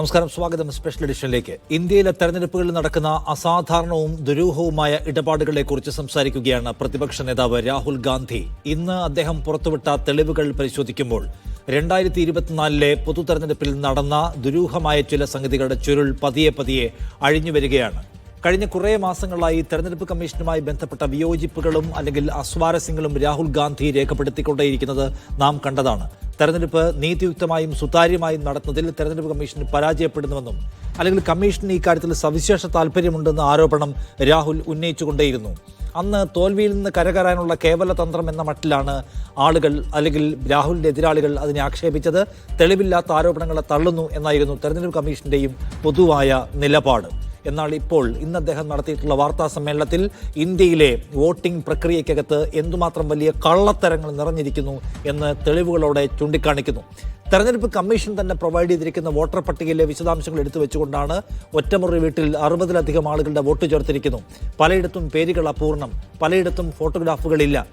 നമസ്കാരം, സ്വാഗതം സ്പെഷ്യൽ എഡിഷനിലേക്ക്. ഇന്ത്യയിലെ തെരഞ്ഞെടുപ്പുകളിൽ നടക്കുന്ന അസാധാരണവും ദുരൂഹവുമായ ഇടപാടുകളെക്കുറിച്ച് സംസാരിക്കുകയാണ് പ്രതിപക്ഷ നേതാവ് രാഹുൽ ഗാന്ധി. ഇന്ന് അദ്ദേഹം പുറത്തുവിട്ട തെളിവുകൾ പരിശോധിക്കുമ്പോൾ 2024 പൊതു തെരഞ്ഞെടുപ്പിൽ നടന്ന ദുരൂഹമായ ചില സംഗതികളുടെ ചുരുൾ പതിയെ അഴിഞ്ഞു വരികയാണ്. കഴിഞ്ഞ കുറേ മാസങ്ങളായി തെരഞ്ഞെടുപ്പ് കമ്മീഷനുമായി ബന്ധപ്പെട്ട വിയോജിപ്പുകളും അല്ലെങ്കിൽ അസ്വാരസ്യങ്ങളും രാഹുൽ ഗാന്ധി രേഖപ്പെടുത്തിക്കൊണ്ടേയിരിക്കുന്നത് നാം കണ്ടതാണ്. തെരഞ്ഞെടുപ്പ് നീതിയുക്തമായും സുതാര്യമായും നടത്തുന്നതിൽ തെരഞ്ഞെടുപ്പ് കമ്മീഷൻ പരാജയപ്പെടുന്നുവെന്നും അല്ലെങ്കിൽ കമ്മീഷന് ഇക്കാര്യത്തിൽ സവിശേഷ താല്പര്യമുണ്ടെന്ന ആരോപണം രാഹുൽ ഉന്നയിച്ചുകൊണ്ടേയിരുന്നു. അന്ന് തോൽവിയിൽ നിന്ന് കരകയറാനുള്ള കേവല തന്ത്രം എന്ന മട്ടിലാണ് ആളുകൾ അല്ലെങ്കിൽ രാഹുലിന്റെ എതിരാളികൾ അതിനെ ആക്ഷേപിച്ചത്. തെളിവില്ലാത്ത ആരോപണങ്ങളെ തള്ളുന്നു എന്നായിരുന്നു തെരഞ്ഞെടുപ്പ് കമ്മീഷന്റെയും പൊതുവായ നിലപാട്. എന്നാൽ ഇന്ന് അദ്ദേഹം നടത്തിയിട്ടുള്ള വാർത്താ സമ്മേളനത്തിൽ ഇന്ത്യയിലെ വോട്ടിംഗ് പ്രക്രിയയ്ക്കകത്ത് എന്തുമാത്രം വലിയ കള്ളത്തരങ്ങൾ നിറഞ്ഞിരിക്കുന്നു എന്ന് തെളിവുകളോടെ ചൂണ്ടിക്കാണിക്കുന്നു. തെരഞ്ഞെടുപ്പ് കമ്മീഷൻ തന്നെ പ്രൊവൈഡ് ചെയ്തിരിക്കുന്ന വോട്ടർ പട്ടികയിലെ വിശദാംശങ്ങൾ എടുത്തു വെച്ചുകൊണ്ടാണ് ഒറ്റമുറി വീട്ടിൽ 60-ലധികം ആളുകളുടെ വോട്ട് ചേർത്തിരിക്കുന്നു. പലയിടത്തും പേരുകൾ അപൂർണം, പലയിടത്തും ഫോട്ടോഗ്രാഫുകളില്ല.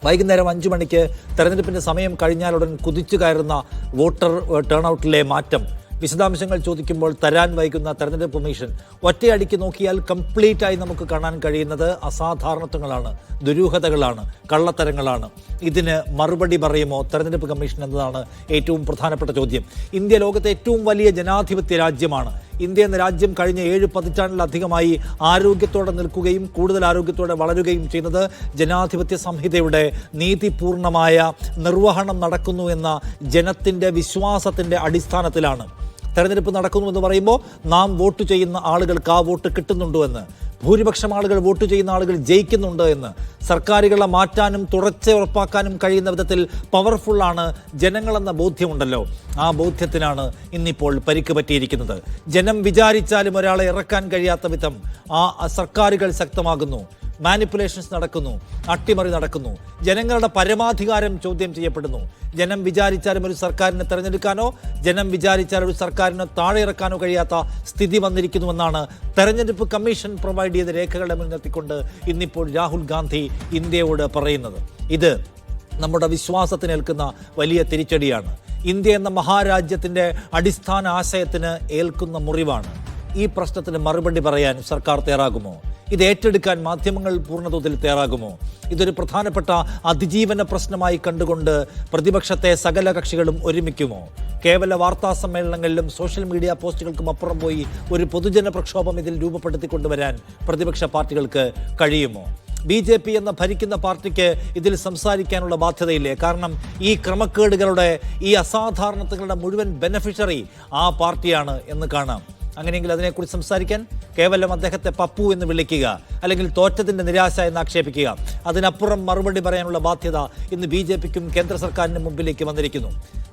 വൈകുന്നേരം 5 മണിക്ക് തെരഞ്ഞെടുപ്പിന്റെ സമയം കഴിഞ്ഞാലുടൻ കുതിച്ചു കയറുന്ന വോട്ടർ ടേൺഔട്ടിലെ മാറ്റം, വിശദാംശങ്ങൾ ചോദിക്കുമ്പോൾ തരാൻ വൈകുന്ന തെരഞ്ഞെടുപ്പ് കമ്മീഷൻ, ഒറ്റയടിക്ക് നോക്കിയാൽ കംപ്ലീറ്റ് ആയി നമുക്ക് കാണാൻ കഴിയുന്നത് അസാധാരണത്വങ്ങളാണ്, ദുരൂഹതകളാണ്, കള്ളത്തരങ്ങളാണ്. ഇതിന് മറുപടി പറയുമോ തെരഞ്ഞെടുപ്പ് കമ്മീഷൻ എന്നതാണ് ഏറ്റവും പ്രധാനപ്പെട്ട ചോദ്യം. ഇന്ത്യ ലോകത്തെ ഏറ്റവും വലിയ ജനാധിപത്യ രാജ്യമാണ്. ഇന്ത്യ എന്ന രാജ്യം കഴിഞ്ഞ 7 പതിറ്റാണ്ടിലധികമായി ആരോഗ്യത്തോടെ നിൽക്കുകയും കൂടുതൽ ആരോഗ്യത്തോടെ വളരുകയും ചെയ്യുന്നത് ജനാധിപത്യ സംഹിതയുടെ നീതിപൂർണമായ നിർവഹണം നടക്കുന്നു എന്ന ജനത്തിൻ്റെ വിശ്വാസത്തിൻ്റെ അടിസ്ഥാനത്തിലാണ്. തെരഞ്ഞെടുപ്പ് നടക്കുന്നു എന്ന് പറയുമ്പോൾ നാം വോട്ട് ചെയ്യുന്ന ആളുകൾക്ക് ആ വോട്ട് കിട്ടുന്നുണ്ടോ എന്ന്, ഭൂരിപക്ഷം ആളുകൾ വോട്ട് ചെയ്യുന്ന ആളുകൾ ജയിക്കുന്നുണ്ട് എന്ന്, സർക്കാരുകളെ മാറ്റാനും തുടർച്ച ഉറപ്പാക്കാനും കഴിയുന്ന വിധത്തിൽ പവർഫുള്ളാണ് ജനങ്ങളെന്ന ബോധ്യമുണ്ടല്ലോ, ആ ബോധ്യത്തിനാണ് ഇന്നിപ്പോൾ പരിക്ക് പറ്റിയിരിക്കുന്നത്. ജനം വിചാരിച്ചാലും ഒരാളെ ഇറക്കാൻ കഴിയാത്ത വിധം ആ സർക്കാരുകൾ ശക്തമാകുന്നു, മാനിപ്പുലേഷൻസ് നടക്കുന്നു, അട്ടിമറി നടക്കുന്നു, ജനങ്ങളുടെ പരമാധികാരം ചോദ്യം ചെയ്യപ്പെടുന്നു. ജനം വിചാരിച്ചാലും ഒരു സർക്കാരിനെ തെരഞ്ഞെടുക്കാനോ ജനം വിചാരിച്ചാൽ ഒരു സർക്കാരിനെ താഴെ ഇറക്കാനോ കഴിയാത്ത സ്ഥിതി വന്നിരിക്കുന്നുവെന്നാണ് തെരഞ്ഞെടുപ്പ് കമ്മീഷൻ പ്രൊവൈഡ് ചെയ്ത രേഖകളെ മുൻനിർത്തിക്കൊണ്ട് ഇന്നിപ്പോൾ രാഹുൽ ഗാന്ധി ഇന്ത്യയോട് പറയുന്നത്. ഇത് നമ്മുടെ വിശ്വാസത്തിനേൽക്കുന്ന വലിയ തിരിച്ചടിയാണ്. ഇന്ത്യ എന്ന മഹാരാജ്യത്തിൻ്റെ അടിസ്ഥാന ആശയത്തിന് ഏൽക്കുന്ന മുറിവാണ്. ഈ പ്രശ്നത്തിന് മറുപടി പറയാൻ സർക്കാർ തയ്യാറാകുമോ? ഇത് ഏറ്റെടുക്കാൻ മാധ്യമങ്ങൾ പൂർണ്ണതോതിൽ തയ്യാറാകുമോ? ഇതൊരു പ്രധാനപ്പെട്ട അതിജീവന പ്രശ്നമായി കണ്ടുകൊണ്ട് പ്രതിപക്ഷത്തെ സകല കക്ഷികളും ഒരുമിക്കുമോ? കേവല വാർത്താ സമ്മേളനങ്ങളിലും സോഷ്യൽ മീഡിയ പോസ്റ്റുകൾക്കും അപ്പുറം പോയി ഒരു പൊതുജന പ്രക്ഷോഭം ഇതിൽ രൂപപ്പെടുത്തിക്കൊണ്ടുവരാൻ പ്രതിപക്ഷ പാർട്ടികൾക്ക് കഴിയുമോ? BJP എന്ന ഭരിക്കുന്ന പാർട്ടിക്ക് ഇതിൽ സംസാരിക്കാനുള്ള ബാധ്യതയില്ലേ? കാരണം ഈ ക്രമക്കേടുകളുടെ, ഈ അസാധാരണതകളുടെ മുഴുവൻ ബെനഫിഷ്യറി ആ പാർട്ടിയാണ് എന്ന് കാണാം. അങ്ങനെയെങ്കിൽ അതിനെക്കുറിച്ച് സംസാരിക്കാൻ കേവലം അദ്ദേഹത്തെ പപ്പു എന്ന് വിളിക്കുക, അല്ലെങ്കിൽ തോറ്റതിൻ്റെ നിരാശ എന്ന് ആക്ഷേപിക്കുക, അതിനപ്പുറം മറുപടി പറയാനുള്ള ബാധ്യത ഇന്ന് BJPക്കും കേന്ദ്ര സർക്കാരിന് മുമ്പിലേക്ക് വന്നിരിക്കുന്നു.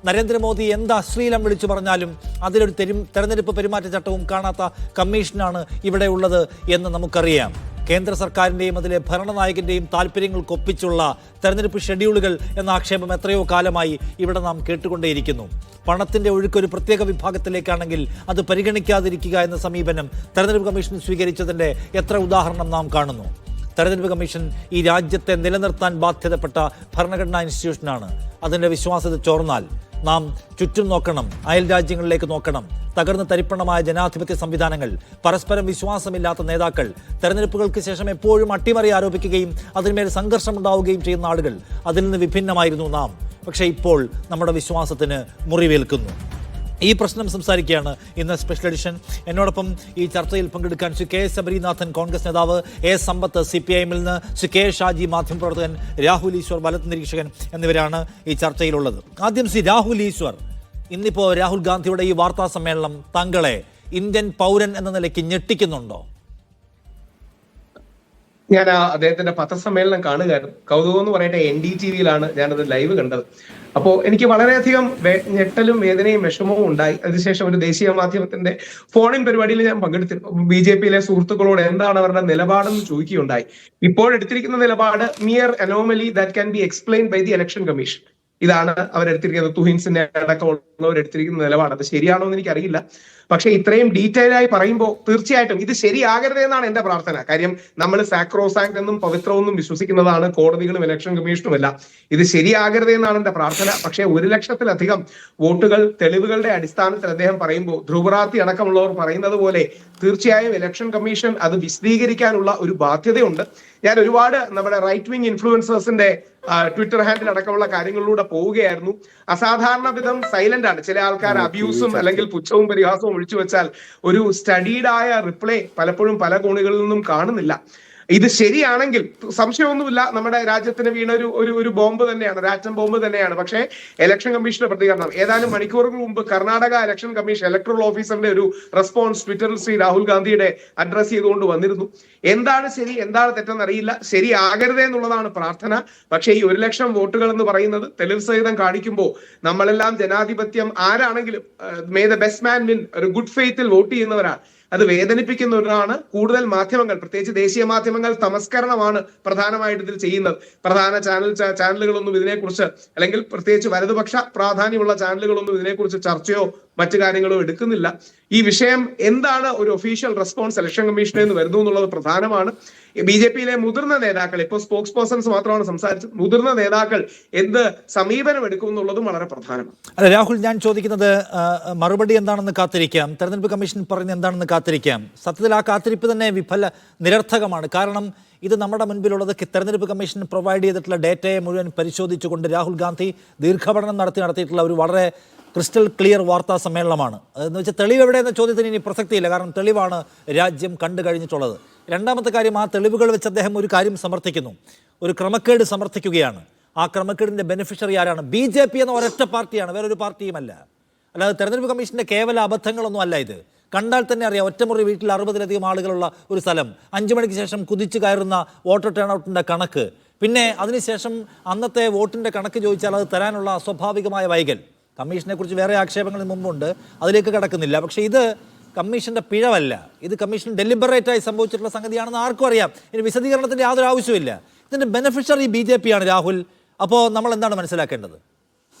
നരേന്ദ്രമോദി എന്ത് അശ്ലീലം വിളിച്ചു പറഞ്ഞാലും അതിലൊരു തെരഞ്ഞെടുപ്പ് പെരുമാറ്റച്ചട്ടവും കാണാത്ത കമ്മീഷനാണ് ഇവിടെ ഉള്ളത് എന്ന് നമുക്കറിയാം. കേന്ദ്ര സർക്കാരിൻ്റെയും അതിലെ ഭരണനായകൻ്റെയും താല്പര്യങ്ങൾക്കൊപ്പിച്ചുള്ള തെരഞ്ഞെടുപ്പ് ഷെഡ്യൂളുകൾ എന്ന ആക്ഷേപം എത്രയോ കാലമായി ഇവിടെ നാം കേട്ടുകൊണ്ടേയിരിക്കുന്നു. പണത്തിൻ്റെ ഒഴുക്കൊരു പ്രത്യേക വിഭാഗത്തിലേക്കാണെങ്കിൽ അത് പരിഗണിക്കാതിരിക്കുക എന്ന സമീപനം തെരഞ്ഞെടുപ്പ് കമ്മീഷൻ സ്വീകരിച്ചതിൻ്റെ എത്ര ഉദാഹരണം നാം കാണുന്നു. തെരഞ്ഞെടുപ്പ് കമ്മീഷൻ ഈ രാജ്യത്തെ നിലനിർത്താൻ ബാധ്യതപ്പെട്ട ഭരണഘടനാ ഇൻസ്റ്റിറ്റ്യൂഷനാണ്. അതിൻ്റെ വിശ്വാസ്യത ചോർന്നാൽ നാം ചുറ്റും നോക്കണം, അയൽ രാജ്യങ്ങളിലേക്ക് നോക്കണം. തകർന്ന് തരിപ്പണമായ ജനാധിപത്യ സംവിധാനങ്ങൾ, പരസ്പരം വിശ്വാസമില്ലാത്ത നേതാക്കൾ, തെരഞ്ഞെടുപ്പുകൾക്ക് ശേഷം എപ്പോഴും അട്ടിമറി ആരോപിക്കുകയും അതിന്മേൽ സംഘർഷമുണ്ടാവുകയും ചെയ്യുന്ന ആളുകൾ, അതിൽ നിന്ന് വിഭിന്നമായിരുന്നു നാം. പക്ഷേ ഇപ്പോൾ നമ്മുടെ വിശ്വാസത്തിന് മുറിവേൽക്കുന്നു. ഈ പ്രശ്നം സംസാരിക്കുകയാണ് ഇന്ന് സ്പെഷ്യൽ എഡിഷൻ. എന്നോടൊപ്പം ഈ ചർച്ചയിൽ പങ്കെടുക്കാൻ ശ്രീ K. ശബരിനാഥൻ, കോൺഗ്രസ് നേതാവ്, A. സമ്പത്ത്, CPIഎമ്മിൽ നിന്ന്, ശ്രീ K. ഷാജി, മാധ്യമപ്രവർത്തകൻ, രാഹുൽ ഈശ്വർ, വലത്ത് നിരീക്ഷകൻ എന്നിവരാണ് ഈ ചർച്ചയിലുള്ളത്. ആദ്യം ശ്രീ രാഹുൽ ഈശ്വർ, ഇന്നിപ്പോൾ രാഹുൽ ഗാന്ധിയുടെ ഈ വാർത്താ സമ്മേളനം താങ്കളെ ഇന്ത്യൻ പൗരൻ എന്ന നിലയ്ക്ക് ഞെട്ടിക്കുന്നുണ്ടോ? ഞാൻ അദ്ദേഹത്തിന്റെ പത്രസമ്മേളനം കാണുകയായിരുന്നു. കൗതുകം എന്ന് പറയട്ടെ, NDTVയിലാണ് ഞാനത് ലൈവ് കണ്ടത്. അപ്പോൾ എനിക്ക് വളരെയധികം ഞെട്ടലും വേദനയും വിഷമവും ഉണ്ടായി. അതിനുശേഷം ഒരു ദേശീയ മാധ്യമത്തിന്റെ ഫോണിൻ പരിപാടിയിൽ ഞാൻ പങ്കെടുത്തിരുന്നു. BJPയിലെ സുഹൃത്തുക്കളോട് എന്താണ് അവരുടെ നിലപാടെന്ന് ചോദിക്കുകയുണ്ടായി. ഇപ്പോൾ എടുത്തിരിക്കുന്ന നിലപാട് mere anomaly that can be explained by the election commission. ഇതാണ് അവരെടുത്തിരിക്കുന്നത്. തുഹിൻസിന്റെ അടക്കമുള്ളവർ എടുത്തിരിക്കുന്ന നിലപാട്. അത് ശരിയാണോ എന്ന് എനിക്കറിയില്ല. പക്ഷെ ഇത്രയും ഡീറ്റെയിൽ ആയി പറയുമ്പോൾ തീർച്ചയായിട്ടും ഇത് ശരിയാകരുത് എന്നാണ് എന്റെ പ്രാർത്ഥന. കാര്യം നമ്മൾ സാക്രോസാങ്ക്ട് എന്നും പവിത്രമെന്നും വിശ്വസിക്കുന്നതാണ് കോടതികളും ഇലക്ഷൻ കമ്മീഷനും എല്ലാം. ഇത് ശരിയാകരുത് എന്നാണ് എന്റെ പ്രാർത്ഥന. പക്ഷെ 1,00,000-ലധികം വോട്ടുകൾ തെളിവുകളുടെ അടിസ്ഥാനത്തിൽ അദ്ദേഹം പറയുമ്പോൾ ധ്രുവറാത്തി അടക്കമുള്ളവർ പറയുന്നത് പോലെ തീർച്ചയായും ഇലക്ഷൻ കമ്മീഷൻ അത് വിശദീകരിക്കാനുള്ള ഒരു ബാധ്യതയുണ്ട്. ഞാൻ ഒരുപാട് നമ്മുടെ റൈറ്റ് വിങ് ഇൻഫ്ലുവൻസേഴ്സിന്റെ ട്വിറ്റർ ഹാൻഡിൽ അടക്കമുള്ള കാര്യങ്ങളിലൂടെ പോവുകയായിരുന്നു. അസാധാരണ വിധം സൈലന്റ് ആണ്. ചില ആൾക്കാർ അബ്യൂസും അല്ലെങ്കിൽ പുച്ഛവും പരിഹാസവും ഒഴിച്ചു വെച്ചാൽ ഒരു സ്റ്റഡീഡായ റിപ്ലൈ പലപ്പോഴും പല കോണുകളിൽ നിന്നും കാണുന്നില്ല. ഇത് ശരിയാണെങ്കിൽ സംശയമൊന്നുമില്ല, നമ്മുടെ രാജ്യത്തിന് വീണ ഒരു ബോംബ് തന്നെയാണ്, രാറ്റം ബോംബ് തന്നെയാണ്. പക്ഷേ ഇലക്ഷൻ കമ്മീഷന്റെ പ്രതികരണം ഏതാനും മണിക്കൂറുകൾ മുമ്പ് കർണാടക ഇലക്ഷൻ കമ്മീഷൻ ഇലക്ട്രൽ ഓഫീസറിന്റെ ഒരു റെസ്പോൺസ് ട്വിറ്ററിൽ ശ്രീ രാഹുൽ ഗാന്ധിയുടെ അഡ്രസ് ചെയ്തുകൊണ്ട് വന്നിരുന്നു. എന്താണ് ശരി എന്താണ് തെറ്റെന്ന് അറിയില്ല, ശരിയാകരുതേ എന്നുള്ളതാണ് പ്രാർത്ഥന. പക്ഷേ ഈ 1,00,000 വോട്ടുകൾ എന്ന് പറയുന്നത് തെളിവ് സഹിതം കാണിക്കുമ്പോൾ നമ്മളെല്ലാം ജനാധിപത്യം ആരാണെങ്കിലും may the best man win, ഒരു ഗുഡ് ഫെയ്ത്തിൽ വോട്ട് ചെയ്യുന്നവരാണ്. അത് വേദനിപ്പിക്കുന്നവരാണ്. കൂടുതൽ മാധ്യമങ്ങൾ, പ്രത്യേകിച്ച് ദേശീയ മാധ്യമങ്ങൾ തമസ്കരണമാണ് പ്രധാനമായിട്ട് ഇതിൽ ചെയ്യുന്നത്. പ്രധാന ചാനലുകളൊന്നും ഇതിനെക്കുറിച്ച്, അല്ലെങ്കിൽ പ്രത്യേകിച്ച് വലതുപക്ഷ പ്രാധാന്യമുള്ള ചാനലുകളൊന്നും ഇതിനെക്കുറിച്ച് ചർച്ചയോ മറ്റു കാര്യങ്ങളോ എടുക്കുന്നില്ല. ഈ വിഷയം എന്താണ് ഒരു ഒഫീഷ്യൽ റെസ്പോൺസ് ഇലക്ഷൻ കമ്മീഷനിൽ നിന്ന് വരുന്നു എന്നുള്ളത് പ്രധാനമാണ്. BJP-യിലെ മുതിർന്ന നേതാക്കൾ, ഇപ്പോൾ സ്പോക്സ് പേഴ്സൺസ് മാത്രമാണ് സംസാരിച്ചത്, മുതിർന്ന നേതാക്കൾ എന്ത് സമീപനം എടുക്കും എന്നുള്ളതും വളരെ പ്രധാനമാണ്. അല്ല രാഹുൽ, ഞാൻ ചോദിക്കുന്നത് മറുപടി എന്താണെന്ന് കാത്തിരിക്കാം, തെരഞ്ഞെടുപ്പ് കമ്മീഷൻ പറയുന്നത് എന്താണെന്ന് കാത്തിരിക്കാം. സത്യത്തിൽ ആ കാത്തിരിപ്പ് തന്നെ നിരർത്ഥകമാണ്. കാരണം ഇത് നമ്മുടെ മുൻപിലുള്ളത് തെരഞ്ഞെടുപ്പ് കമ്മീഷൻ പ്രൊവൈഡ് ചെയ്തിട്ടുള്ള ഡേറ്റയെ മുഴുവൻ പരിശോധിച്ചുകൊണ്ട് രാഹുൽ ഗാന്ധി ദീർഘപഠനം നടത്തിയിട്ടുള്ള ഒരു വളരെ ക്രിസ്റ്റൽ ക്ലിയർ വാർത്താ സമ്മേളനമാണ്. എന്ന് വെച്ചാൽ തെളിവ് എവിടെയെന്ന ചോദ്യത്തിന് ഇനി പ്രസക്തിയില്ല. കാരണം തെളിവാണ് രാജ്യം കണ്ടു കഴിഞ്ഞിട്ടുള്ളത്. രണ്ടാമത്തെ കാര്യം, ആ തെളിവുകൾ വെച്ച് അദ്ദേഹം ഒരു കാര്യം സമർത്ഥിക്കുന്നു, ഒരു ക്രമക്കേട് സമർത്ഥിക്കുകയാണ്. ആ ക്രമക്കേടിൻ്റെ ബെനിഫിഷ്യറി ആരാണ്? BJP എന്ന ഒരൊറ്റ പാർട്ടിയാണ്, വേറൊരു പാർട്ടിയുമല്ല. അല്ലാതെ തെരഞ്ഞെടുപ്പ് കമ്മീഷൻ്റെ കേവല അബദ്ധങ്ങളൊന്നും അല്ല ഇത്. കണ്ടാൽ തന്നെ അറിയാം, ഒറ്റമുറി വീട്ടിൽ 60-ലധികം ആളുകളുള്ള ഒരു സ്ഥലം, 5 മണിക്ക് ശേഷം കുതിച്ചു കയറുന്ന വോട്ടർ ടേൺ ഔട്ടിൻ്റെ കണക്ക്, പിന്നെ അതിനുശേഷം അന്നത്തെ വോട്ടിൻ്റെ കണക്ക് ചോദിച്ചാൽ അത് തരാനുള്ള അസ്വാഭാവികമായ വൈകൽ. കമ്മീഷനെ കുറിച്ച് വേറെ ആക്ഷേപങ്ങൾ മുമ്പുണ്ട്, അതിലേക്ക് കടക്കുന്നില്ല. പക്ഷേ ഇത് കമ്മീഷന്റെ പിഴവല്ല, ഇത് കമ്മീഷൻ ഡെലിബറേറ്റായി സംഭവിച്ചിട്ടുള്ള സംഗതിയാണെന്ന് ആർക്കും അറിയാം. ഇനി വിശദീകരണത്തിൻ്റെ യാതൊരു ആവശ്യമില്ല. ഇതിൻ്റെ ബെനിഫിഷ്യറി BJP ആണ് രാഹുൽ. അപ്പോൾ നമ്മൾ എന്താണ് മനസ്സിലാക്കേണ്ടത്?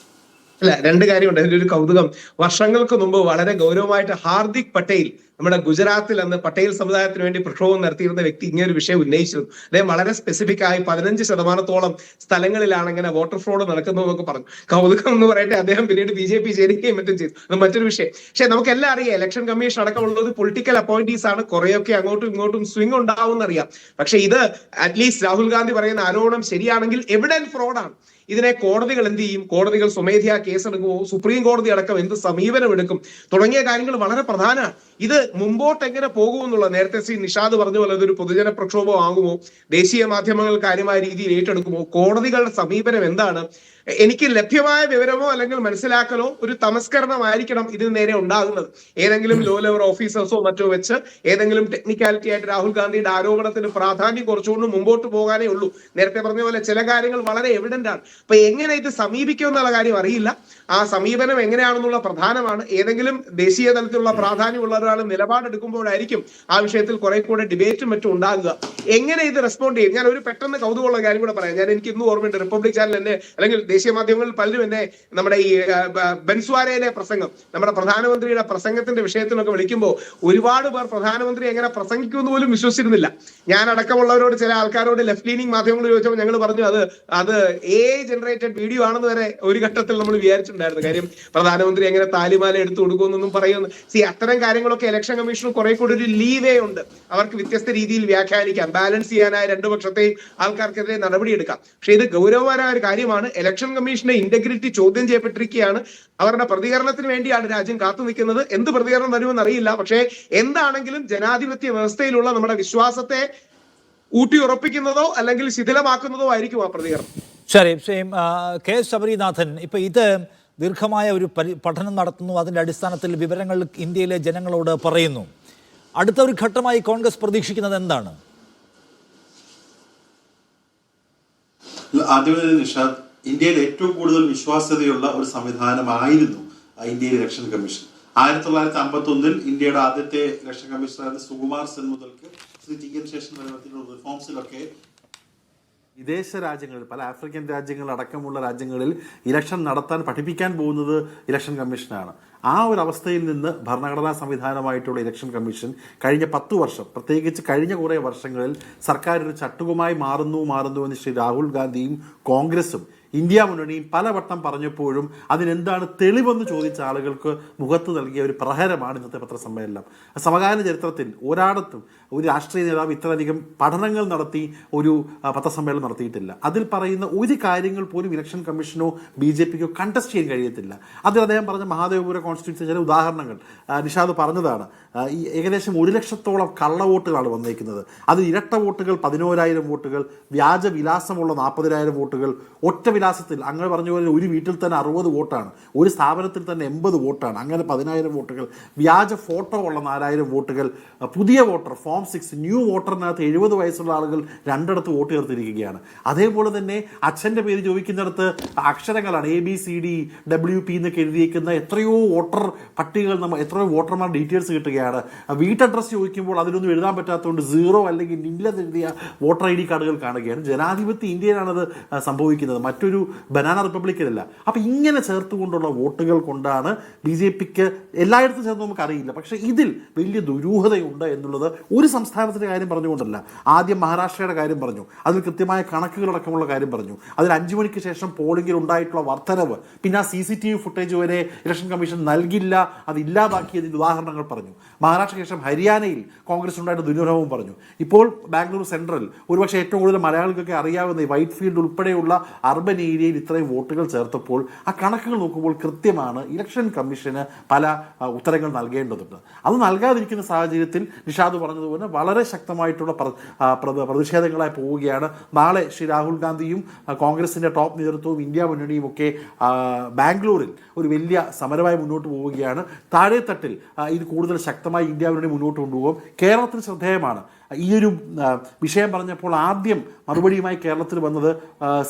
അല്ല, രണ്ട് കാര്യമുണ്ട്. അതിന്റെ ഒരു കൗതുകം, വർഷങ്ങൾക്ക് മുമ്പ് വളരെ ഗൗരവമായിട്ട് ഹാർദിക് പട്ടേൽ നമ്മുടെ ഗുജറാത്തിൽ അന്ന് പട്ടേൽ സമുദായത്തിന് വേണ്ടി പ്രക്ഷോഭം നടത്തിയിരുന്ന വ്യക്തി ഇങ്ങനെ ഒരു വിഷയം ഉന്നയിച്ചിരുന്നു. അദ്ദേഹം വളരെ സ്പെസിഫിക് ആയി 15% സ്ഥലങ്ങളിലാണ് ഇങ്ങനെ വോട്ടർ ഫ്രോഡ് നടക്കുന്നു എന്നൊക്കെ പറഞ്ഞു. കൗതുകം എന്ന് പറയട്ടെ, അദ്ദേഹം പിന്നീട് BJP ചേരുകയും മറ്റും ചെയ്തു. അത് മറ്റൊരു വിഷയം. പക്ഷെ നമുക്കെല്ലാം അറിയാം, ഇലക്ഷൻ കമ്മീഷൻ അടക്കമുള്ളത് പൊളിറ്റിക്കൽ അപ്പോയിന്റീസ് ആണ്. കുറെയൊക്കെ അങ്ങോട്ടും ഇങ്ങോട്ടും സ്വിംഗ് ഉണ്ടാവും അറിയാം. പക്ഷെ ഇത് അറ്റ്ലീസ്റ്റ് രാഹുൽ ഗാന്ധി പറയുന്ന ആരോപണം ശരിയാണെങ്കിൽ എവിഡന്റ് ഫ്രോഡാണ്. ഇതിനെ കോടതികൾ എന്ത് ചെയ്യും? കോടതികൾ സ്വമേധയാ കേസെടുക്കുമോ? സുപ്രീം കോടതി അടക്കം എന്ത് സമീപനം എടുക്കും? തുടങ്ങിയ കാര്യങ്ങൾ വളരെ പ്രധാനമാണ്. ഇത് മുമ്പോട്ട് എങ്ങനെ പോകുമെന്നുള്ള, നേരത്തെ ശ്രീ നിഷാദ് പറഞ്ഞ പോലെ അതൊരു പൊതുജന പ്രക്ഷോഭം ആകുമോ? ദേശീയ മാധ്യമങ്ങൾ കാര്യമായ രീതിയിൽ ഏറ്റെടുക്കുമോ? കോടതികളുടെ സമീപനം എന്താണ്? എനിക്ക് ലഭ്യമായ വിവരമോ അല്ലെങ്കിൽ മനസ്സിലാക്കലോ ഒരു തമസ്കരണമായിരിക്കണം ഇതിന് നേരെ ഉണ്ടാകുന്നത്. ഏതെങ്കിലും ലോ ലെവൽ ഓഫീസേഴ്സോ മറ്റോ വെച്ച് ഏതെങ്കിലും ടെക്നിക്കാലിറ്റി ആയിട്ട് രാഹുൽ ഗാന്ധിയുടെ ആരോപണത്തിന് പ്രാധാന്യം കുറച്ചുകൊണ്ട് മുമ്പോട്ട് പോകാനേ ഉള്ളൂ. നേരത്തെ പറഞ്ഞ പോലെ ചില കാര്യങ്ങൾ വളരെ എവിഡന്റ് ആണ്. അപ്പൊ എങ്ങനെ ഇത് സമീപിക്കും എന്നുള്ള കാര്യം അറിയില്ല. ആ സമീപനം എങ്ങനെയാണെന്നുള്ള പ്രധാനമാണ്. ഏതെങ്കിലും ദേശീയ തലത്തിലുള്ള പ്രാധാന്യമുള്ള ഒരാൾ നിലപാടെടുക്കുമ്പോഴായിരിക്കും ആ വിഷയത്തിൽ കുറെ കൂടെ ഡിബേറ്റും മറ്റും ഉണ്ടാകുക. എങ്ങനെ ഇത് റെസ്പോണ്ട് ചെയ്യും? ഞാൻ ഒരു പെട്ടെന്ന് കൗതുകമുള്ള കാര്യം കൂടെ പറയാം. എനിക്ക് ഇന്നും ഓർമ്മയുണ്ട്, റിപ്പബ്ലിക് ചാനൽ എന്നെ, അല്ലെങ്കിൽ ദേശീയ മാധ്യമങ്ങളിൽ പലരും എന്നെ നമ്മുടെ ഈ ബൻസ്വാരയിലെ പ്രസംഗം, നമ്മുടെ പ്രധാനമന്ത്രിയുടെ പ്രസംഗത്തിന്റെ വിഷയത്തിലൊക്കെ വിളിക്കുമ്പോൾ ഒരുപാട് പേർ പ്രധാനമന്ത്രി എങ്ങനെ പ്രസംഗിക്കുമെന്ന് പോലും വിശ്വസിച്ചിരുന്നില്ല. ഞാൻ അടക്കമുള്ളവരോട്, ചില ആൾക്കാരോട് ലെഫ്റ്റ് ലീനിങ് മാധ്യമങ്ങൾ ചോദിച്ചപ്പോൾ ഞങ്ങൾ പറഞ്ഞു അത് AI ജനറേറ്റഡ് വീഡിയോ ആണെന്ന് വരെ ഒരു ഘട്ടത്തിൽ നമ്മൾ വിചാരിച്ചിട്ടുണ്ടായിരുന്നു. കാര്യം പ്രധാനമന്ത്രി എങ്ങനെ താലിമാല എടുത്തു കൊടുക്കുമെന്നൊന്നും പറയുന്നു. അത്തരം കാര്യങ്ങളൊക്കെ ഇലക്ഷൻ കമ്മീഷന് കുറെ കൂടി ഒരു ലീവേ ഉണ്ട്. അവർക്ക് വ്യത്യസ്ത രീതിയിൽ വ്യാഖ്യാനിക്കാം, ബാലൻസ് ചെയ്യാനായ രണ്ടു പക്ഷത്തെയും ആൾക്കാർക്കെതിരെ നടപടിയെടുക്കാം. പക്ഷെ ഇത് ഗൗരവകരമായ ഒരു കാര്യമാണ്. ഇലക്ഷൻ കമ്മീഷന്റെ ഇന്റഗ്രിറ്റി ചോദ്യം ചെയ്യപ്പെട്ടിരിക്കുകയാണ്. അവരുടെ പ്രതികരണത്തിന് വേണ്ടിയാണ് രാജ്യം കാത്തു നിൽക്കുന്നത്. എന്ത് പ്രതികരണം വരുമെന്ന് അറിയില്ല. പക്ഷേ എന്താണെങ്കിലും ജനാധിപത്യ വ്യവസ്ഥയിലുള്ള നമ്മുടെ വിശ്വാസത്തെ ഊട്ടിയുറപ്പിക്കുന്നതോ അല്ലെങ്കിൽ ശിഥിലമാക്കുന്നതോ ആയിരിക്കും ആ പ്രതികരണം. ശരി, K. ശബരിനാഥൻ, ഇപ്പൊ ഇത് ദീർഘമായ ഒരു പഠനം നടത്തുന്നു, അതിന്റെ അടിസ്ഥാനത്തിൽ വിവരങ്ങൾ ഇന്ത്യയിലെ ജനങ്ങളോട് പറയുന്നു. അടുത്ത ഒരു ഘട്ടമായി കോൺഗ്രസ് പ്രതീക്ഷിക്കുന്നത് എന്താണ്? ആദ്യമേ നിഷാദ്, ഇന്ത്യയിൽ ഏറ്റവും കൂടുതൽ വിശ്വാസ്യതയുള്ള ഒരു സംവിധാനമായിരുന്നു ഇന്ത്യയിലെ ഇലക്ഷൻ കമ്മീഷൻ. 1951 ഇന്ത്യയുടെ ആദ്യത്തെ ഇലക്ഷൻ കമ്മീഷണറായ സുകുമാർ സെൻ മുതൽക്ക് ശ്രീ TN ശേഷൻ വരെ റിഫോംസിലൊക്കെ വിദേശ രാജ്യങ്ങളിൽ, പല ആഫ്രിക്കൻ രാജ്യങ്ങൾ അടക്കമുള്ള രാജ്യങ്ങളിൽ ഇലക്ഷൻ നടത്താൻ പഠിപ്പിക്കാൻ പോകുന്നത് ഇലക്ഷൻ കമ്മീഷനാണ്. ആ ഒരു അവസ്ഥയിൽ നിന്ന് ഭരണഘടനാ സംവിധാനമായിട്ടുള്ള ഇലക്ഷൻ കമ്മീഷൻ കഴിഞ്ഞ 10 വർഷം, പ്രത്യേകിച്ച് കഴിഞ്ഞ കുറേ വർഷങ്ങളിൽ സർക്കാർ ഒരു ചട്ടുകമായി മാറുന്നു എന്ന് ശ്രീ രാഹുൽ ഗാന്ധിയും കോൺഗ്രസും ഇന്ത്യ മുന്നണിയും പലവട്ടം പറഞ്ഞപ്പോഴും അതിനെന്താണ് തെളിവെന്ന് ചോദിച്ച ആളുകൾക്ക് മുഖത്ത് നൽകിയ ഒരു പ്രഹരമാണ് ഇന്നത്തെ പത്രസമ്മേളനം. സമകാല ചരിത്രത്തിൽ ഒരാടത്തും ഒരു രാഷ്ട്രീയ നേതാവ് ഇത്രയധികം പഠനങ്ങൾ നടത്തി ഒരു പത്രസമ്മേളനം നടത്തിയിട്ടില്ല. അതിൽ പറയുന്ന ഒരു കാര്യങ്ങൾ പോലും ഇലക്ഷൻ കമ്മീഷനോ BJPക്കോ കണ്ടസ്റ്റ് ചെയ്യാൻ കഴിയത്തില്ല. അതിൽ അദ്ദേഹം പറഞ്ഞ മഹാദേവപുര കോൺസ്റ്റിറ്റ്യൂൻസി ചില ഉദാഹരണങ്ങൾ നിഷാദ് പറഞ്ഞതാണ്. ഈ ഏകദേശം 1 ലക്ഷത്തോളം കള്ളവോട്ടുകളാണ് വന്നിരിക്കുന്നത്. അതിൽ ഇരട്ട വോട്ടുകൾ 11,000 വോട്ടുകൾ, വ്യാജ വിലാസമുള്ള 40,000 വോട്ടുകൾ, ഒറ്റ വിലാസത്തിൽ അങ്ങനെ പറഞ്ഞ പോലെ ഒരു വീട്ടിൽ തന്നെ 60 വോട്ടാണ്, ഒരു സ്ഥാപനത്തിൽ തന്നെ 80 വോട്ടാണ്, അങ്ങനെ 10,000 വോട്ടുകൾ, വ്യാജ ഫോട്ടോ ഉള്ള 4,000 വോട്ടുകൾ, പുതിയ വോട്ടർ ഫോം 6 ന്യൂ വോട്ടറിനകത്ത് 70 വയസ്സുള്ള ആളുകൾ 2 വോട്ട് ചേർത്തിരിക്കുകയാണ്. അതേപോലെ തന്നെ അച്ഛൻ്റെ പേര് ചോദിക്കുന്നിടത്ത് അക്ഷരങ്ങളാണ് ABCDWP എന്നൊക്കെ എഴുതിയിരിക്കുന്ന എത്രയോ വോട്ടർ പട്ടികകൾ, എത്രയോ വോട്ടർമാർ ഡീറ്റെയിൽസ് കിട്ടുകയാണ്. വീട്ടഡ്രസ് ചോദിക്കുമ്പോൾ അതിലൊന്നും എഴുതാൻ പറ്റാത്തതുകൊണ്ട് 0 അല്ലെങ്കിൽ നില്ലെന്ന് എഴുതിയ വോട്ടർ ID കാർഡുകൾ കാണുകയാണ്. ജനാധിപത്യ ഇന്ത്യയിലാണത് സംഭവിക്കുന്നത്, മറ്റൊരു ബനാന റിപ്പബ്ലിക്കിലല്ല. അപ്പം ഇങ്ങനെ ചേർത്തുകൊണ്ടുള്ള വോട്ടുകൾ കൊണ്ടാണ് BJPക്ക് എല്ലായിടത്തും ചേർന്ന് നമുക്കറിയില്ല. പക്ഷേ ഇതിൽ വലിയ ദുരൂഹതയുണ്ട് എന്നുള്ളത് ഒരു സംസ്ഥാനത്തിൻ്റെ കാര്യം പറഞ്ഞുകൊണ്ടല്ല. ആദ്യം മഹാരാഷ്ട്രയുടെ കാര്യം പറഞ്ഞു, അതിൽ കൃത്യമായ കണക്കുകളടക്കമുള്ള കാര്യം പറഞ്ഞു, അതിൽ 5 മണിക്ക് ശേഷം പോളിംഗിൽ ഉണ്ടായിട്ടുള്ള വർധനവ്, പിന്നെ ആ CCTV ഫുട്ടേജ് വരെ ഇലക്ഷൻ കമ്മീഷൻ നൽകില്ല, അത് ഇല്ലാതാക്കിയതിൻ്റെ ഉദാഹരണങ്ങൾ പറഞ്ഞു. മഹാരാഷ്ട്രയ്ക്ക് ശേഷം ഹരിയാനയിൽ കോൺഗ്രസ് ഉണ്ടായിട്ട് ദുരൂഹവും പറഞ്ഞു. ഇപ്പോൾ ബാംഗ്ലൂർ സെൻട്രൽ, ഒരുപക്ഷെ ഏറ്റവും കൂടുതൽ മലയാളികൾക്കൊക്കെ അറിയാവുന്ന ഈ വൈറ്റ് ഫീൽഡ് ഉൾപ്പെടെയുള്ള അർബൻ ഏരിയയിൽ ഇത്രയും വോട്ടുകൾ ചേർത്തപ്പോൾ ആ കണക്കുകൾ നോക്കുമ്പോൾ കൃത്യമാണ് ഇലക്ഷൻ കമ്മീഷന് പല ഉത്തരങ്ങൾ നൽകേണ്ടതുണ്ട്. അത് നൽകാതിരിക്കുന്ന സാഹചര്യത്തിൽ നിഷാദ് പറഞ്ഞതുപോലെ വളരെ ശക്തമായിട്ടുള്ള പ്രതിഷേധങ്ങളായി പോവുകയാണ്. നാളെ ശ്രീ രാഹുൽ ഗാന്ധിയും കോൺഗ്രസിൻ്റെ ടോപ്പ് നേതൃത്വവും ഇന്ത്യ മുന്നണിയും ഒക്കെ ബാംഗ്ലൂരിൽ ഒരു വലിയ സമരമായി മുന്നോട്ട് പോവുകയാണ്. താഴെത്തട്ടിൽ ഇത് കൂടുതൽ ശക്തമായി ഇന്ത്യ മുന്നണി മുന്നോട്ട് കൊണ്ടുപോകും. കേരളത്തിൽ ശ്രദ്ധേയമാണ്, ഈ ഒരു വിഷയം പറഞ്ഞപ്പോൾ ആദ്യം മറുപടിയുമായി കേരളത്തിൽ വന്നത്